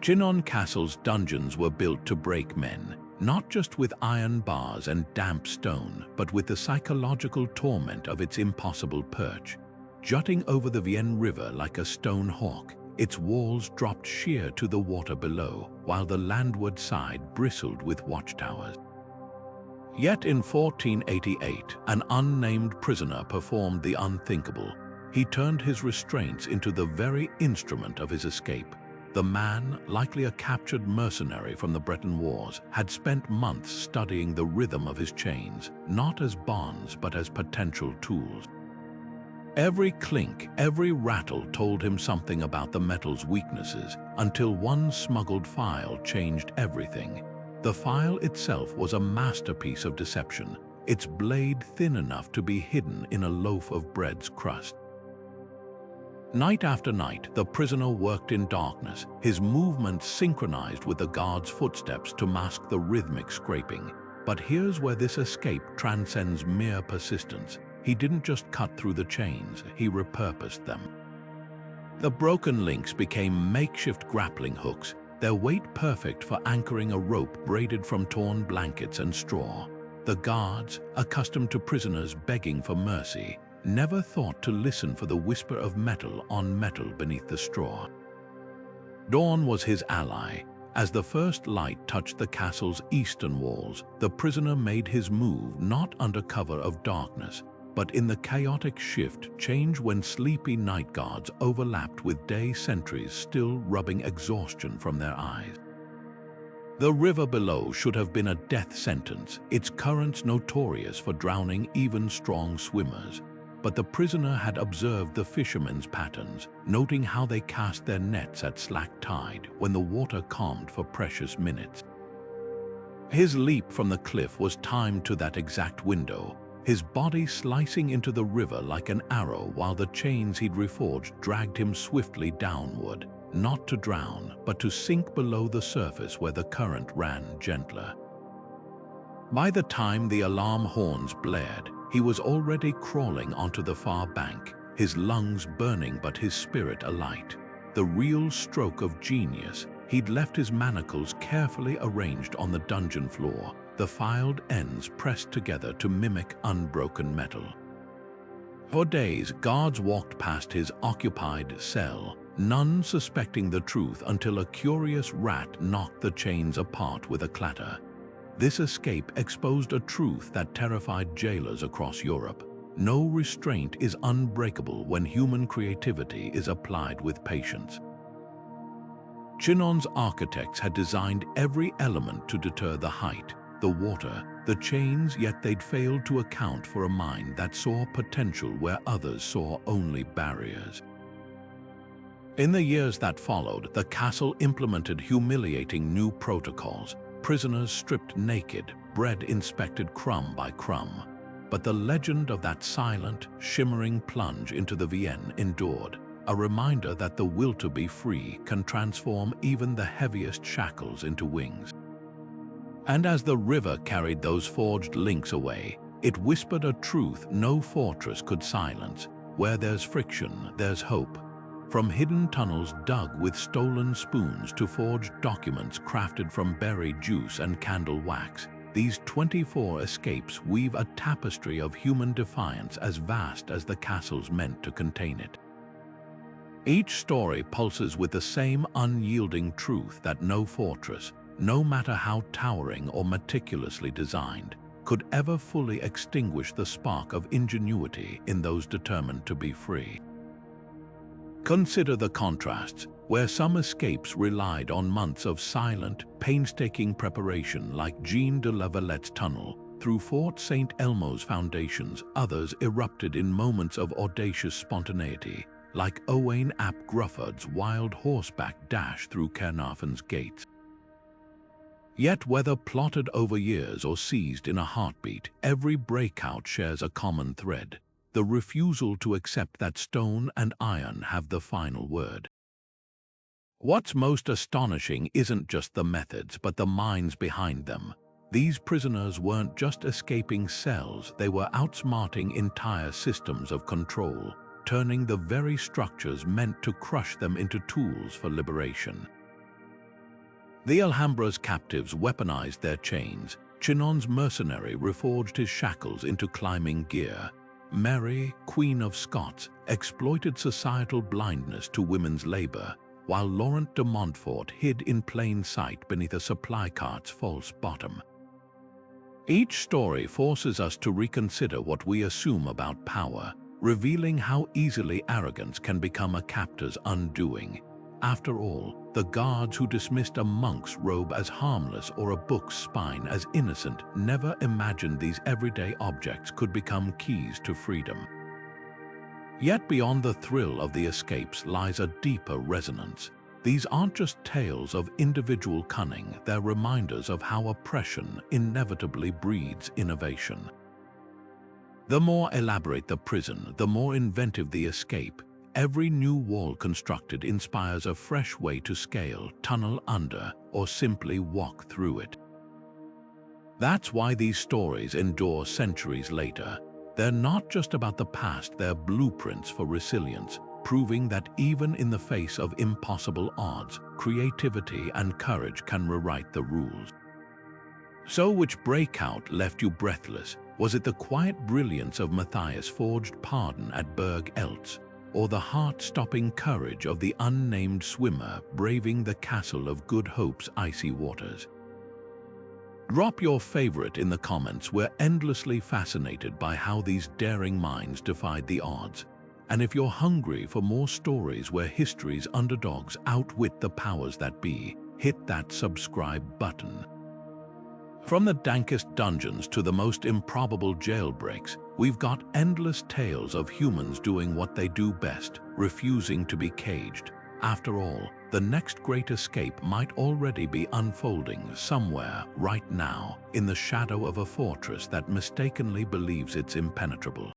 Chinon Castle's dungeons were built to break men, not just with iron bars and damp stone, but with the psychological torment of its impossible perch. Jutting over the Vienne River like a stone hawk, its walls dropped sheer to the water below, while the landward side bristled with watchtowers. Yet in 1488, an unnamed prisoner performed the unthinkable. He turned his restraints into the very instrument of his escape. The man, likely a captured mercenary from the Breton Wars, had spent months studying the rhythm of his chains, not as bonds but as potential tools. Every clink, every rattle told him something about the metal's weaknesses, until one smuggled file changed everything. The file itself was a masterpiece of deception, its blade thin enough to be hidden in a loaf of bread's crust. Night after night, the prisoner worked in darkness, his movements synchronized with the guard's footsteps to mask the rhythmic scraping. But here's where this escape transcends mere persistence. He didn't just cut through the chains, he repurposed them. The broken links became makeshift grappling hooks, their weight perfect for anchoring a rope braided from torn blankets and straw. The guards, accustomed to prisoners begging for mercy, never thought to listen for the whisper of metal on metal beneath the straw. Dawn was his ally. As the first light touched the castle's eastern walls, the prisoner made his move not under cover of darkness, but in the chaotic change when sleepy night guards overlapped with day sentries still rubbing exhaustion from their eyes. The river below should have been a death sentence, its currents notorious for drowning even strong swimmers. But the prisoner had observed the fishermen's patterns, noting how they cast their nets at slack tide when the water calmed for precious minutes. His leap from the cliff was timed to that exact window, his body slicing into the river like an arrow while the chains he'd reforged dragged him swiftly downward, not to drown, but to sink below the surface where the current ran gentler. By the time the alarm horns blared, he was already crawling onto the far bank, his lungs burning but his spirit alight. The real stroke of genius, he'd left his manacles carefully arranged on the dungeon floor, the filed ends pressed together to mimic unbroken metal. For days, guards walked past his occupied cell, none suspecting the truth until a curious rat knocked the chains apart with a clatter. This escape exposed a truth that terrified jailers across Europe. No restraint is unbreakable when human creativity is applied with patience. Chinon's architects had designed every element to deter the height, the water, the chains, yet they'd failed to account for a mind that saw potential where others saw only barriers. In the years that followed, the castle implemented humiliating new protocols. Prisoners stripped naked, bread inspected crumb by crumb. But the legend of that silent, shimmering plunge into the Vienne endured, a reminder that the will to be free can transform even the heaviest shackles into wings. And as the river carried those forged links away, it whispered a truth no fortress could silence. Where there's friction, there's hope. From hidden tunnels dug with stolen spoons to forged documents crafted from berry juice and candle wax, these 24 escapes weave a tapestry of human defiance as vast as the castles meant to contain it. Each story pulses with the same unyielding truth that no fortress, no matter how towering or meticulously designed, could ever fully extinguish the spark of ingenuity in those determined to be free. Consider the contrasts, where some escapes relied on months of silent, painstaking preparation like Jean de la Valette's tunnel through Fort St. Elmo's foundations, others erupted in moments of audacious spontaneity, like Owain ap Grufford's wild horseback dash through Caernarfon's gates. Yet whether plotted over years or seized in a heartbeat, every breakout shares a common thread: the refusal to accept that stone and iron have the final word. What's most astonishing isn't just the methods, but the minds behind them. These prisoners weren't just escaping cells, they were outsmarting entire systems of control, turning the very structures meant to crush them into tools for liberation. The Alhambra's captives weaponized their chains. Chinon's mercenary reforged his shackles into climbing gear. Mary, Queen of Scots, exploited societal blindness to women's labor, while Laurent de Montfort hid in plain sight beneath a supply cart's false bottom. Each story forces us to reconsider what we assume about power, revealing how easily arrogance can become a captor's undoing. After all, the guards who dismissed a monk's robe as harmless or a book's spine as innocent never imagined these everyday objects could become keys to freedom. Yet beyond the thrill of the escapes lies a deeper resonance. These aren't just tales of individual cunning, they're reminders of how oppression inevitably breeds innovation. The more elaborate the prison, the more inventive the escape. Every new wall constructed inspires a fresh way to scale, tunnel under, or simply walk through it. That's why these stories endure centuries later. They're not just about the past, they're blueprints for resilience, proving that even in the face of impossible odds, creativity and courage can rewrite the rules. So which breakout left you breathless? Was it the quiet brilliance of Matthias' forged pardon at Berg Eltz, or the heart-stopping courage of the unnamed swimmer braving the Castle of Good Hope's icy waters? Drop your favorite in the comments. We're endlessly fascinated by how these daring minds defied the odds. And if you're hungry for more stories where history's underdogs outwit the powers that be, hit that subscribe button. From the dankest dungeons to the most improbable jailbreaks, we've got endless tales of humans doing what they do best, refusing to be caged. After all, the next great escape might already be unfolding somewhere right now, in the shadow of a fortress that mistakenly believes it's impenetrable.